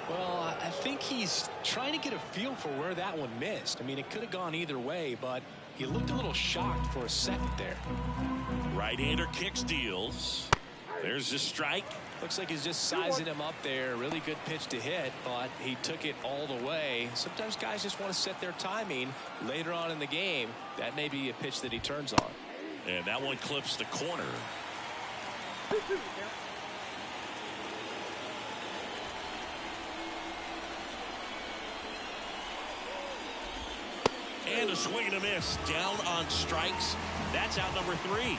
Speaker 2: Well, I think he's trying to get a feel for where that one missed. I mean, it could have gone either way, but he looked a little shocked for a second there.
Speaker 1: Right-hander kicks, deals. There's the strike.
Speaker 2: Looks like he's just sizing him up there. Really good pitch to hit, but he took it all the way. Sometimes guys just want to set their timing later on in the game. That may be a pitch that he turns on.
Speaker 1: And that one clips the corner. And a swing and a miss. Down on strikes. That's out number 3.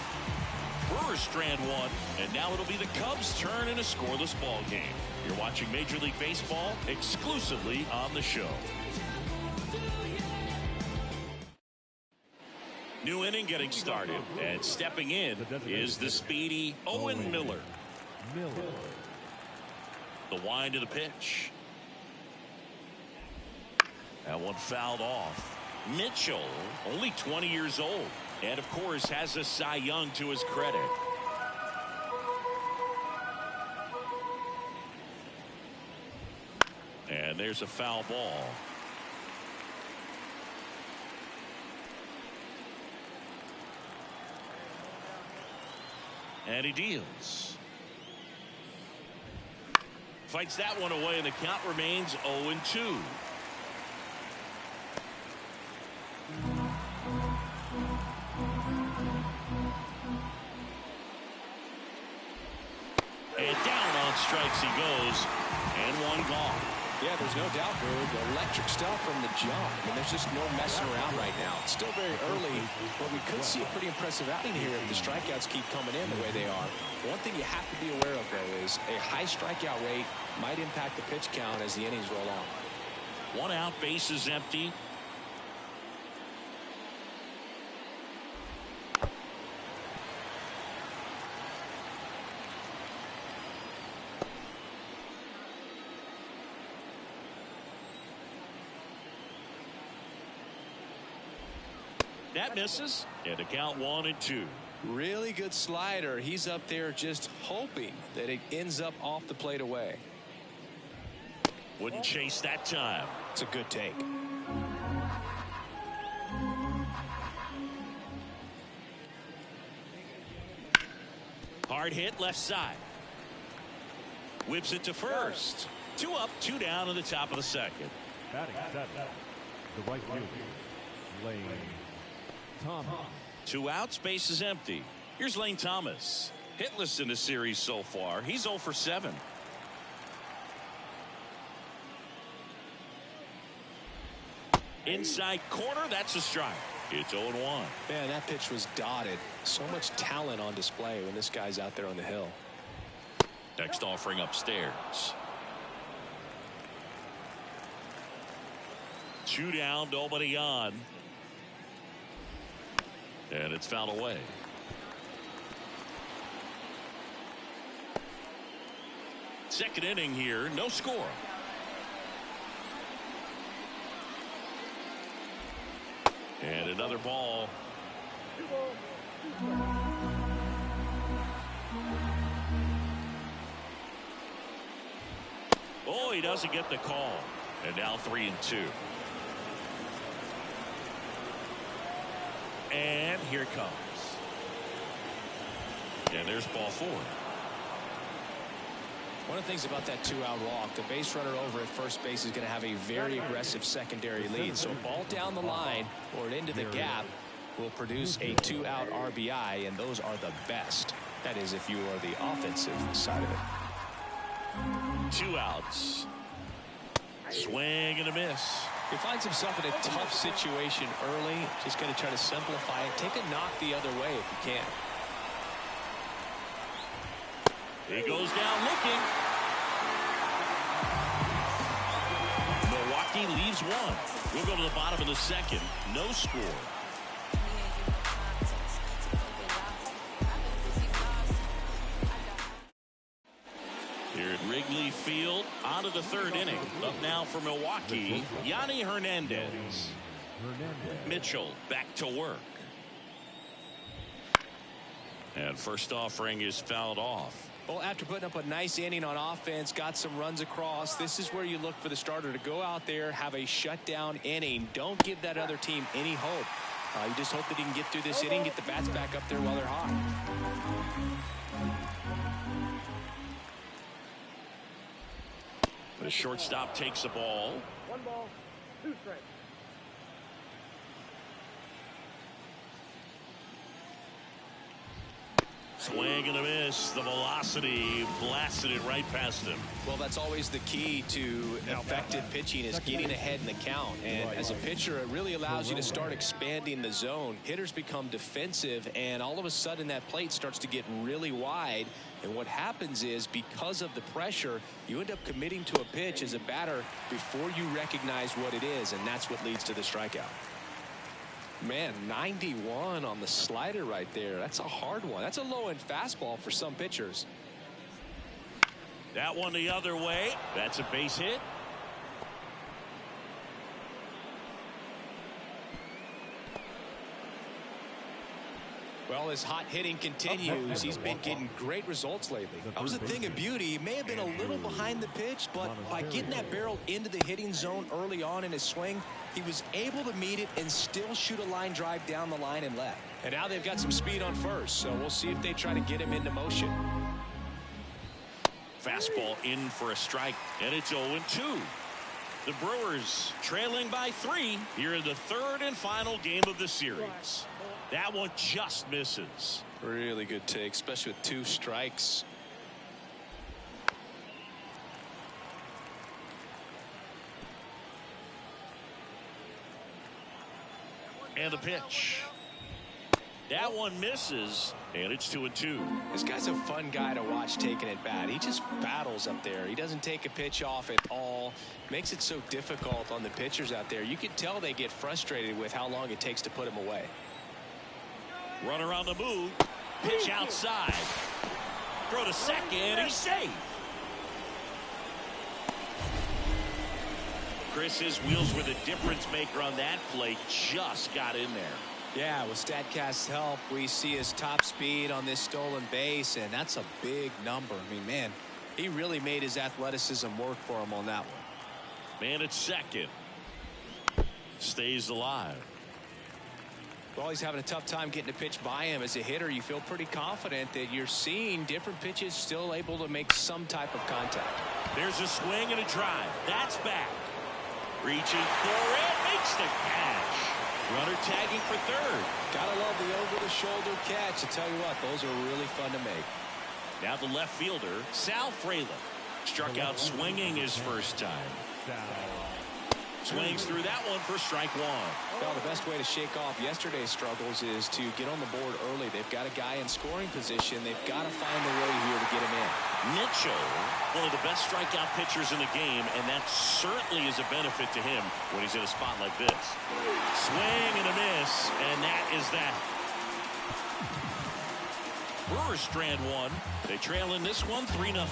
Speaker 1: Brewers strand 1, and now it'll be the Cubs' turn in a scoreless ball game. You're watching Major League Baseball exclusively on the show. New inning getting started, and stepping in is the speedy Owen Miller. The wind of the pitch. That one fouled off. Mitchell, only 20 years old, and of course has a Cy Young to his credit. And there's a foul ball. And he deals. Fights that one away, and the count remains 0-2. And down on strikes he goes, and one gone.
Speaker 2: Yeah, there's no doubt, Boog. Electric stuff from the jump. I mean, there's just no messing around right now. It's still very early, but we could see a pretty impressive outing here if the strikeouts keep coming in the way they are. One thing you have to be aware of, though, is a high strikeout rate might impact the pitch count as the innings roll on.
Speaker 1: One out, bases empty. That misses, and a count 1-2.
Speaker 2: Really good slider. He's up there just hoping that it ends up off the plate away.
Speaker 1: Wouldn't chase that time.
Speaker 2: It's a good take.
Speaker 1: Hard hit left side. Whips it to first. 2 up, 2 down in the top of the second.
Speaker 5: Batting seven, the right fielder, Lane Thomas.
Speaker 1: 2 outs, base is empty. Here's Lane Thomas. Hitless in the series so far. He's 0 for 7. Inside corner, that's a strike. It's 0-1.
Speaker 2: Man, that pitch was dotted. So much talent on display when this guy's out there on the hill.
Speaker 1: Next offering upstairs. 2 down, nobody on. And it's fouled away. Second inning here, no score. And another ball. Oh, he doesn't get the call. And now 3-2. And here it comes. And there's ball 4.
Speaker 2: One of the things about that 2-out walk, the base runner over at first base is going to have a very aggressive secondary lead. So a ball down the line or into the gap will produce a 2-out RBI, and those are the best. That is, if you are the offensive side of it.
Speaker 1: 2 outs. Swing and a miss.
Speaker 2: He finds himself in a tough situation early. Just got to try to simplify it. Take a knock the other way if you can.
Speaker 1: He goes down looking. Milwaukee leaves 1. We'll go to the bottom of the second. No score. Here at Wrigley Field, on to the 3rd inning. Up now for Milwaukee, Yanni Hernandez. Mitchell back to work. And first offering is fouled off.
Speaker 2: Well, after putting up a nice inning on offense, got some runs across, this is where you look for the starter to go out there, have a shutdown inning. Don't give that other team any hope. You just hope that he can get through this inning, get the bats back up there while they're hot.
Speaker 1: The shortstop takes the ball.
Speaker 4: 1 ball, 2 strikes.
Speaker 1: Swing and a miss. The velocity blasted it right past him.
Speaker 2: Well, that's always the key to effective pitching, is getting ahead in the count. And as a pitcher, it really allows you to start expanding the zone. Hitters become defensive, and all of a sudden that plate starts to get really wide. And what happens is, because of the pressure, you end up committing to a pitch as a batter before you recognize what it is, and that's what leads to the strikeout. Man, 91 on the slider right there. That's a hard one. That's a low-end fastball for some pitchers.
Speaker 1: That one the other way. That's a base hit.
Speaker 2: Well, his hot hitting continues. He's been getting great results lately.
Speaker 7: That was a thing of beauty. He may have been a little behind the pitch, but by getting that barrel into the hitting zone early on in his swing, he was able to meet it and still shoot a line drive down the line and left.
Speaker 2: And now they've got some speed on first, so we'll see if they try to get him into motion.
Speaker 1: Fastball in for a strike, and it's 0-2. The Brewers trailing by 3 here in the third and final game of the series. That one just misses.
Speaker 2: Really good take, especially with 2 strikes.
Speaker 1: And the pitch. That one misses, and it's 2-2.
Speaker 2: This guy's a fun guy to watch taking at bat. He just battles up there. He doesn't take a pitch off at all. Makes it so difficult on the pitchers out there. You can tell they get frustrated with how long it takes to put him away.
Speaker 1: Runner on the move. Pitch outside. Throw to second. He's safe. Chris's wheels were the difference maker on that play. Just got in there.
Speaker 2: Yeah, with StatCast's help, we see his top speed on this stolen base, and that's a big number. I mean, man, he really made his athleticism work for him on that one.
Speaker 1: Man at second. Stays alive.
Speaker 2: Well, he's having a tough time getting a pitch by him. As a hitter, you feel pretty confident that you're seeing different pitches still able to make some type of contact.
Speaker 1: There's a swing and a drive. That's back. Reaching for it. Makes the catch. Runner tagging for third.
Speaker 2: Gotta love the over-the-shoulder catch. I tell you what, those are really fun to make.
Speaker 1: Now the left fielder, Sal Frelick. Struck out swinging his first time. Swings through that one for strike 1.
Speaker 2: Well, the best way to shake off yesterday's struggles is to get on the board early. They've got a guy in scoring position. They've got to find a way here to get him in.
Speaker 1: Nigel, one of the best strikeout pitchers in the game, and that certainly is a benefit to him when he's in a spot like this. Swing and a miss, and that is that. Brewers strand 1. They trail in this one 3-0.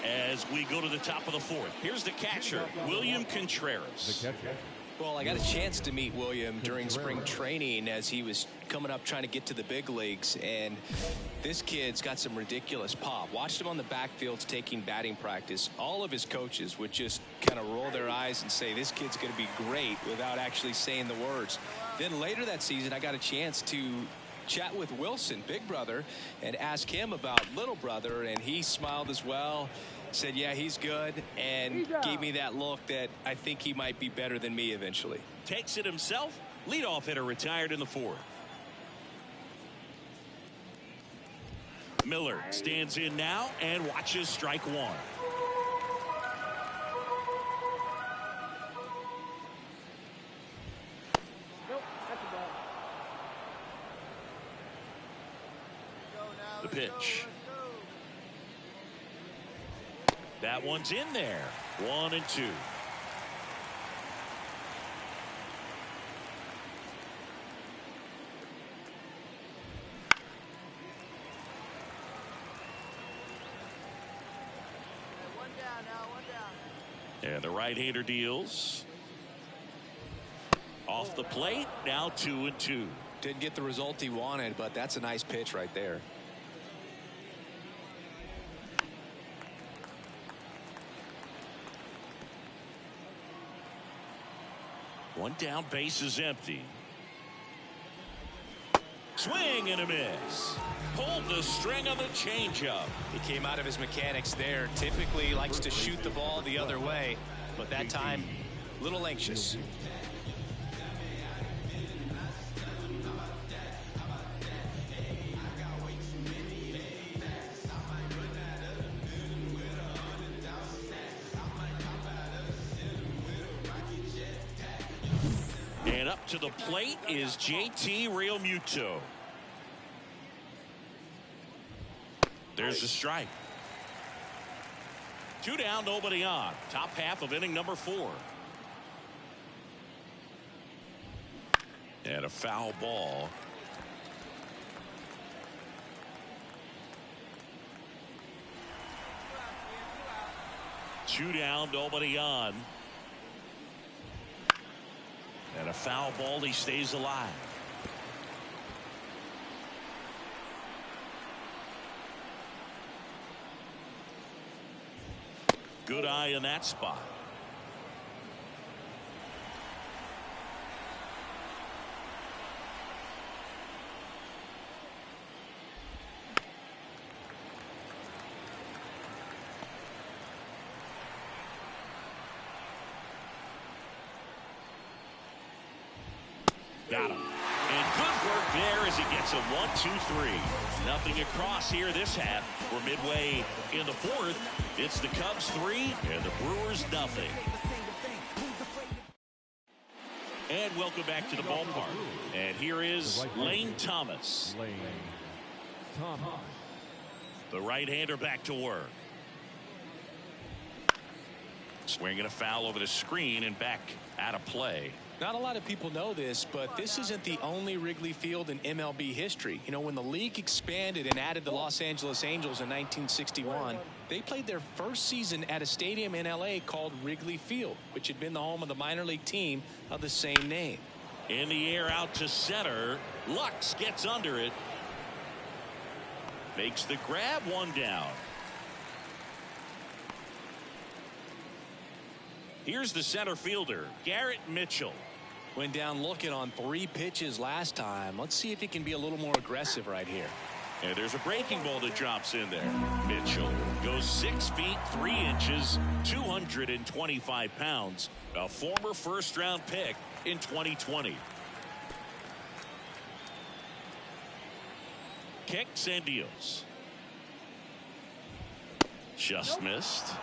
Speaker 1: As we go to the top of the 4th, here's the catcher, William Contreras.
Speaker 2: Well, I got a chance to meet William during spring training as he was coming up trying to get to the big leagues, and this kid's got some ridiculous pop. Watched him on the backfields taking batting practice. All of his coaches would just kind of roll their eyes and say this kid's going to be great without actually saying the words. Then later that season, I got a chance to chat with Wilson, big brother, and ask him about little brother, and he smiled as well. Said, yeah, he's good, and gave me that look that I think he might be better than me eventually.
Speaker 1: Takes it himself. Leadoff hitter retired in the 4th. Miller stands in now and watches strike 1.
Speaker 4: Nope, that's a ball.
Speaker 1: The pitch. That one's in there. 1-2.
Speaker 6: One down now, one down.
Speaker 1: And the right-hander deals. Off the plate, now 2-2.
Speaker 2: Didn't get the result he wanted, but that's a nice pitch right there.
Speaker 1: One down, base is empty. Swing and a miss. Pulled the string on the changeup.
Speaker 2: He came out of his mechanics there. Typically he likes to shoot the ball the other way, but that time a little anxious.
Speaker 1: And up to the plate is JT Realmuto. There's the strike. 2 down, nobody on. Top half of inning number 4. And a foul ball. 2 down, nobody on. And a foul ball, he stays alive. Good eye in that spot. Got him. And good work there as he gets a 1-2-3. Nothing across here this half. We're midway in the fourth. It's the Cubs 3 and the Brewers nothing. And welcome back to the ballpark. And here is Lane Thomas. The right-hander back to work. Swinging a foul over the screen and back out of play.
Speaker 7: Not a lot of people know this, but this isn't the only Wrigley Field in MLB history. You know, when the league expanded and added the Los Angeles Angels in 1961, they played their first season at a stadium in L.A. called Wrigley Field, which had been the home of the minor league team of the same name.
Speaker 1: In the air out to center. Lux gets under it. Makes the grab, 1 down. Here's the center fielder, Garrett Mitchell.
Speaker 7: Went down looking on 3 pitches last time. Let's see if he can be a little more aggressive right here.
Speaker 1: And there's a breaking ball that drops in there. Mitchell goes 6 feet 3 inches, 225 pounds. A former first-round pick in 2020. Kicks and deals. Just missed.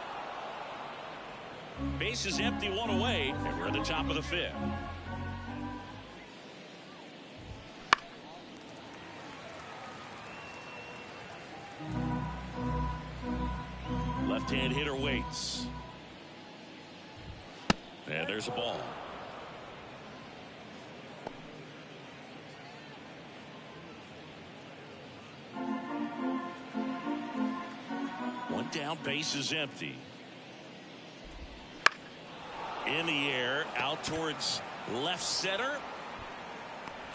Speaker 1: Base is empty, 1 away, and we're at the top of the 5th. Left-hand hitter waits. And there's a ball. One down, base is empty. In the air, out towards left center.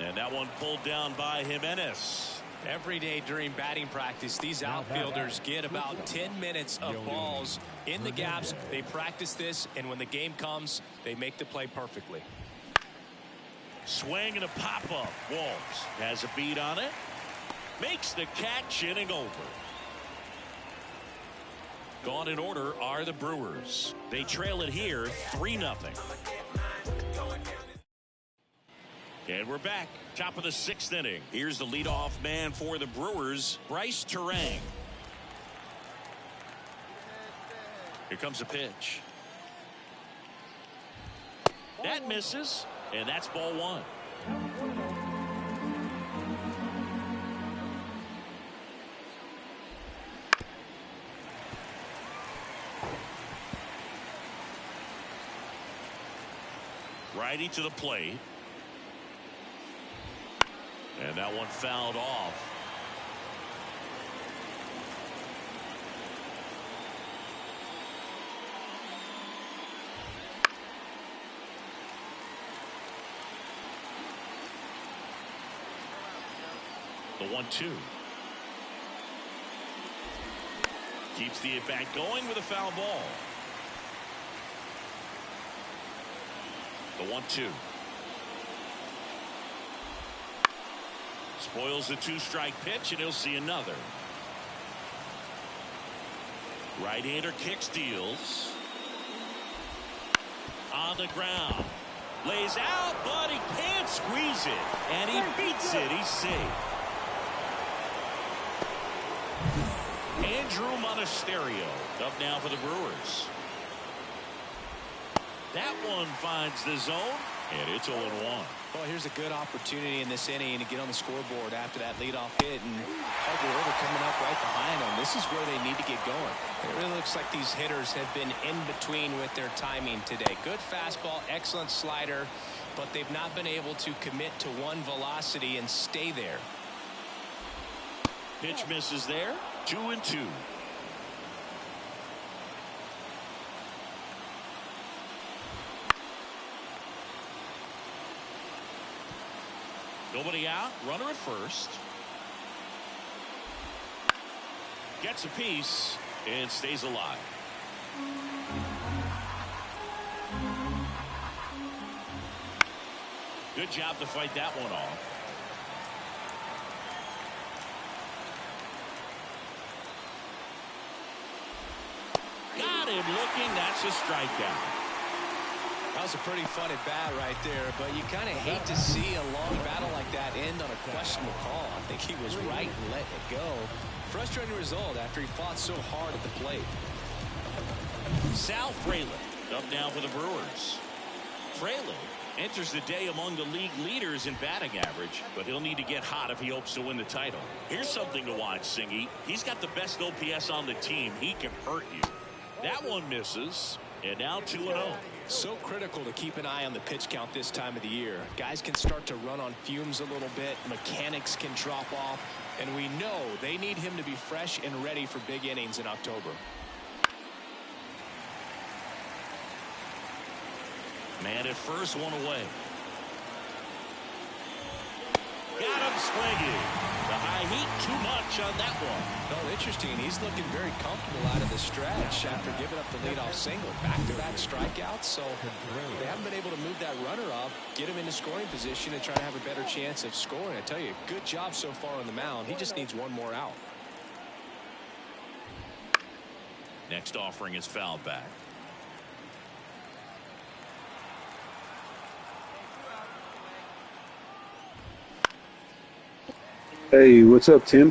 Speaker 1: And that one pulled down by Jimenez.
Speaker 7: Every day during batting practice, these outfielders get about 10 minutes of balls in the gaps. They practice this, and when the game comes, they make the play perfectly.
Speaker 1: Swing and a pop-up. Walls has a beat on it. Makes the catch, inning over. Gone in order are the Brewers. They trail it here 3-0. And we're back. Top of the 6th inning. Here's the leadoff man for the Brewers, Bryce Terang. Here comes a pitch. That misses, and that's ball 1. Righty to the plate. And that one fouled off. The 1-2. Keeps the at-bat going with a foul ball. The 1-2. Spoils the 2-strike pitch, and he'll see another. Right-hander kicks, deals. On the ground. Lays out, but he can't squeeze it. And he beats it. He's safe. Andrew Monasterio up now for the Brewers. That one finds the zone, and it's 0-1.
Speaker 7: Well, here's a good opportunity in this inning to get on the scoreboard after that leadoff hit, and Harper River coming up right behind them. This is where they need to get going. It really looks like these hitters have been in between with their timing today. Good fastball, excellent slider, but they've not been able to commit to one velocity and stay there.
Speaker 1: Pitch misses there. 2-2. Nobody out. Runner at first. Gets a piece and stays alive. Good job to fight that one off. Got him looking. That's a strikeout.
Speaker 7: That was a pretty fun at bat right there, but you kind of hate to see a long battle like that end on a questionable call. I think he was right in letting it go. Frustrating result after he fought so hard at the plate.
Speaker 1: Sal Fraley up now for the Brewers. Fraley enters the day among the league leaders in batting average, but he'll need to get hot if he hopes to win the title. Here's something to watch, Singy. He's got the best OPS on the team. He can hurt you. That one misses, and now 2-0.
Speaker 7: So critical to keep an eye on the pitch count this time of the year. Guys can start to run on fumes a little bit. Mechanics can drop off, and we know they need him to be fresh and ready for big innings in October.
Speaker 1: Man at first, one away. Got him swinging. The high heat, too much on that one.
Speaker 7: No, interesting. He's looking very comfortable out of the stretch after giving up the leadoff single. Back-to-back strikeouts, so they haven't been able to move that runner up, get him into scoring position, and try to have a better chance of scoring. I tell you, good job so far on the mound. He just needs one more out.
Speaker 1: Next offering is fouled back.
Speaker 3: Hey, what's up, Tim?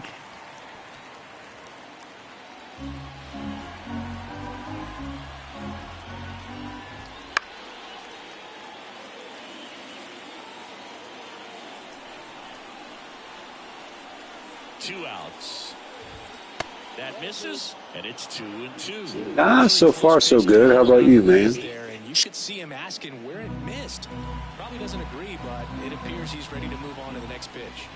Speaker 1: Two outs. That misses, and it's 2-2.
Speaker 3: Ah, so far so good. How about you, man?
Speaker 7: And you could see him asking where it missed. Probably doesn't agree, but it appears he's ready to move on to the next pitch.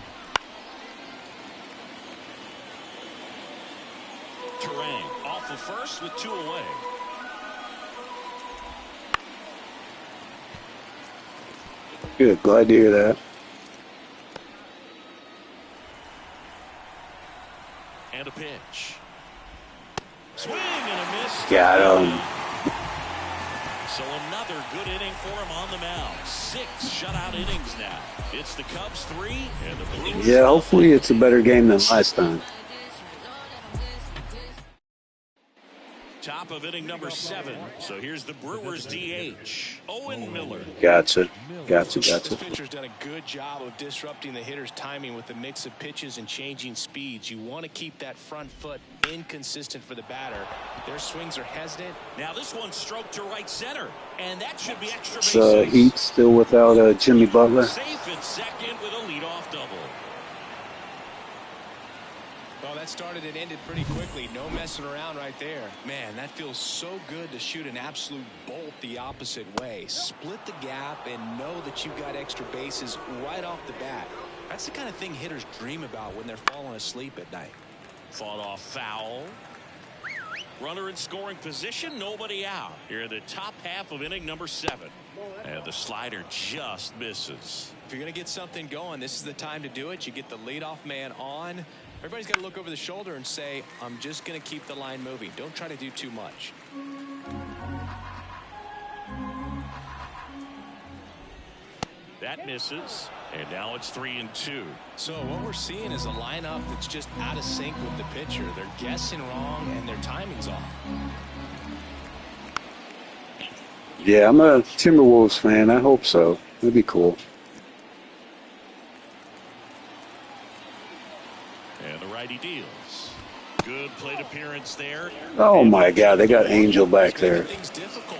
Speaker 1: Terrain off of first with 2 away.
Speaker 3: Good, glad to hear that.
Speaker 1: And a pitch. Swing and a miss.
Speaker 3: Got him.
Speaker 1: So another good inning for him on the mound. 6 shutout innings now. It's the Cubs 3 and the Brewers.
Speaker 3: Yeah, hopefully it's a better game than last time.
Speaker 1: Top of inning number 7. So here's the Brewers DH, Owen Miller.
Speaker 3: Gotcha.
Speaker 7: This pitcher's done a good job of disrupting the hitter's timing with the mix of pitches and changing speeds. You want to keep that front foot inconsistent for the batter. Their swings are hesitant.
Speaker 1: Now this one's stroked to right center, and that should be extra bases.
Speaker 3: So Heat still without Jimmy Butler.
Speaker 1: Safe at second with a leadoff double.
Speaker 7: Well, that started and ended pretty quickly. No messing around right there. Man, that feels so good to shoot an absolute bolt the opposite way. Split the gap and know that you've got extra bases right off the bat. That's the kind of thing hitters dream about when they're falling asleep at night.
Speaker 1: Fought off foul. Runner in scoring position, nobody out. Here in the top half of inning number 7. And the slider just misses.
Speaker 7: If you're going to get something going, this is the time to do it. You get the leadoff man on. Everybody's got to look over the shoulder and say, I'm just going to keep the line moving. Don't try to do too much.
Speaker 1: That misses, and now it's 3-2.
Speaker 7: So what we're seeing is a lineup that's just out of sync with the pitcher. They're guessing wrong, and their timing's off.
Speaker 3: Yeah, I'm a Timberwolves fan. I hope so. It'd be cool.
Speaker 1: And the righty deals. Good plate appearance there.
Speaker 3: Oh my God, they got Angel back there.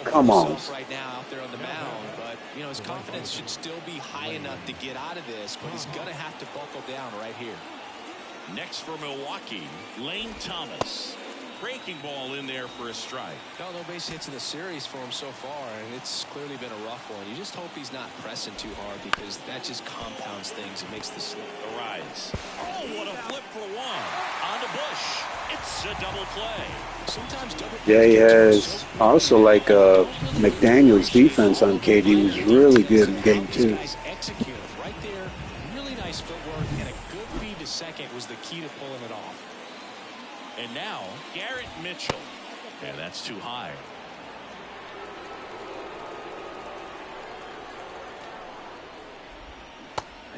Speaker 3: Come on.
Speaker 7: Right now out there on the mound, but you know his confidence should still be high enough to get out of this, but he's gonna have to buckle down right here.
Speaker 1: Next for Milwaukee, Lane Thomas. Breaking ball in there for a strike.
Speaker 7: No base hits in the series for him so far, and it's clearly been a rough one. You just hope he's not pressing too hard because that just compounds things. It makes the slip.
Speaker 1: The rise. Oh, what a flip for one. On to Bush. It's a double play.
Speaker 7: Sometimes double.
Speaker 3: Yeah, he has. Also, like McDaniel's defense on KD was really good in game 2.
Speaker 7: Executive right there. Really
Speaker 1: now, Garrett Mitchell. And that's too high.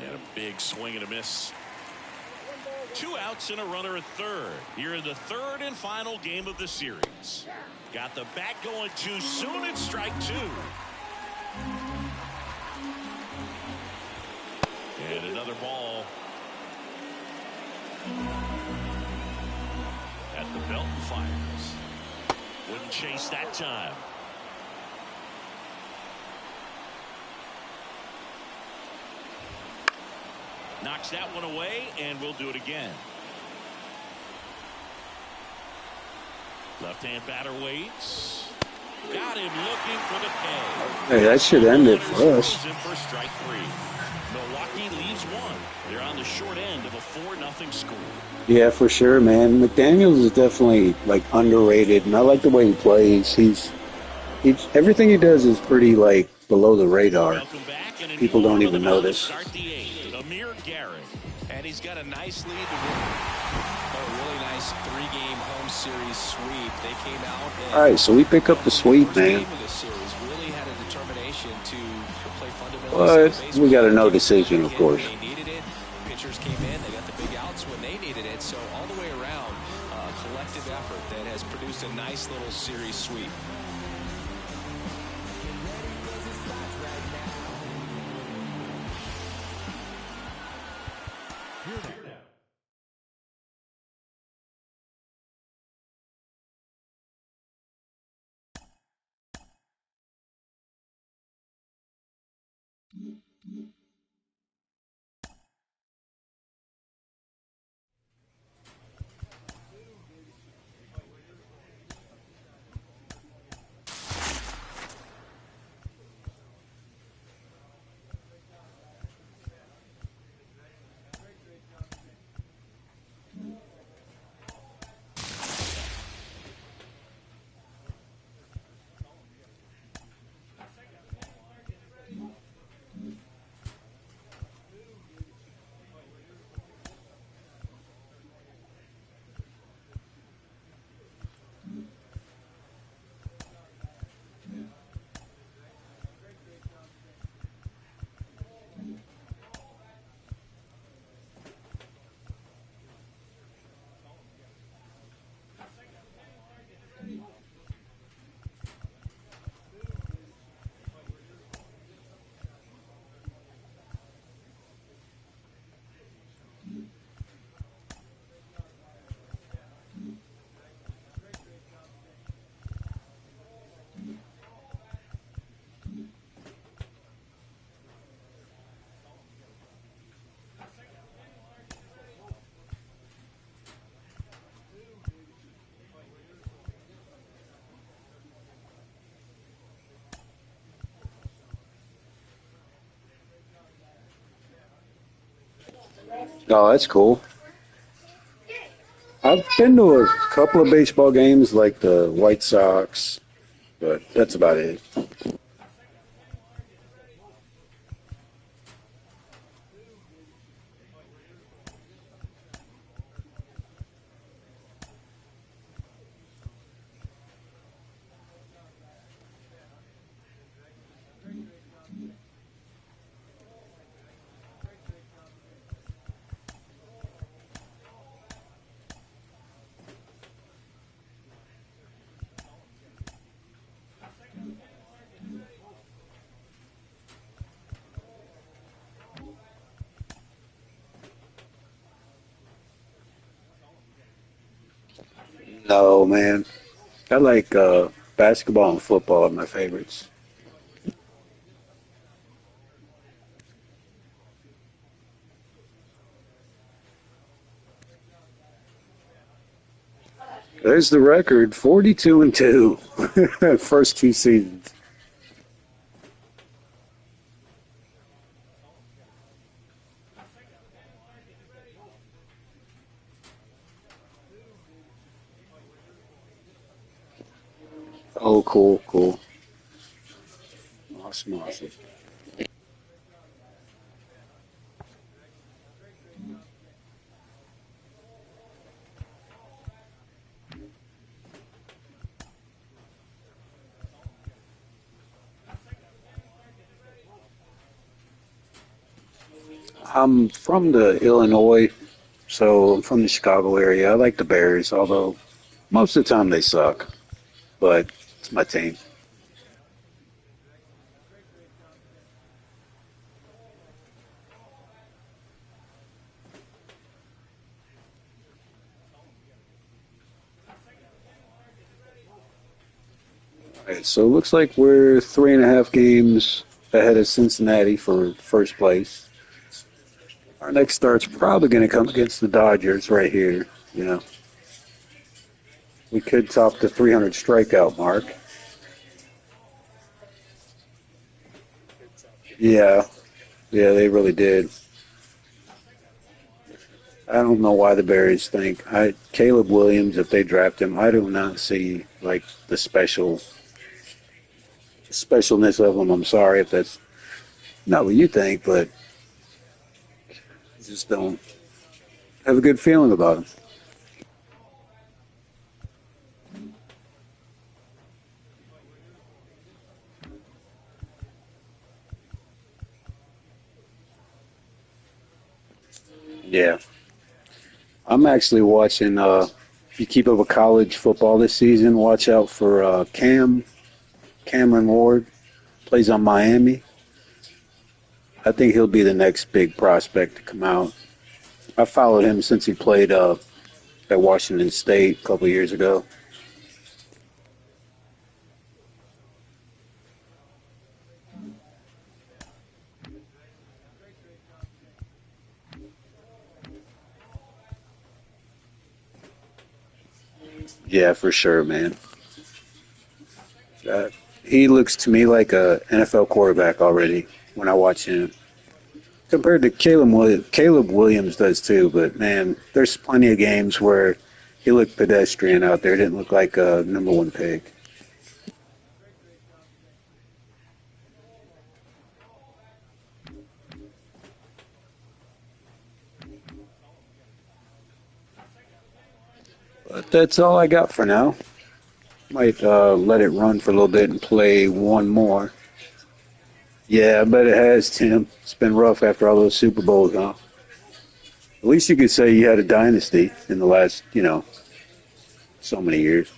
Speaker 1: And a big swing and a miss. 2 outs and a runner at third. Here in the third and final game of the series. Got the bat going too soon. It's strike 2. And another ball. At the belt and fires. Wouldn't chase that time. Knocks that one away, and we'll do it again. Left-hand batter waits. Got him looking for the pay.
Speaker 3: Hey, that should end it for us.
Speaker 1: In for strike 3. Milwaukee leaves 1. They're on the short end of a 4-0 score.
Speaker 3: Yeah, for sure, man. McDaniels is definitely like underrated, and I like the way he plays. He's everything he does is pretty like below the radar. People don't even notice.
Speaker 7: And he's got a nice lead to win. A really nice 3-game home series sweep. They came out.
Speaker 3: All right, so we pick up the sweep, man.
Speaker 7: Really had a determination to play fundamentals.
Speaker 3: But we got a no decision, of course.
Speaker 7: They needed it. Pitchers came in. They got the big outs when they needed it. So all the way around, a collective effort that has produced a nice little series sweep.
Speaker 3: Oh, that's cool. I've been to a couple of baseball games, like the White Sox, but that's about it. No, man. I like basketball and football are my favorites. There's the record, 42-2, first 2 seasons. Oh, cool, cool. Awesome, awesome. I'm from the Illinois, so I'm from the Chicago area. I like the Bears, although most of the time they suck. But it's my team. All right, so it looks like we're 3.5 games ahead of Cincinnati for first place. Our next start's probably going to come against the Dodgers right here. You know, we could top the 300 strikeout mark. Yeah, yeah, they really did. I don't know why the Bears think Caleb Williams, if they draft him, I do not see like the specialness of him. I'm sorry if that's not what you think, but I just don't have a good feeling about him. Yeah, I'm actually watching. If you keep up with college football this season, watch out for Cameron Ward. Plays on Miami. I think he'll be the next big prospect to come out. I followed him since he played at Washington State a couple years ago. Yeah, for sure, man. Uh, he looks to me like a NFL quarterback already when I watch him. Compared to Caleb Williams does too, but man, there's plenty of games where he looked pedestrian out there. Didn't look like a number one pick. But that's all I got for now. Might let it run for a little bit and play one more. Yeah, I bet it has, Tim. It's been rough after all those Super Bowls, huh? At least you could say you had a dynasty in the last, so many years.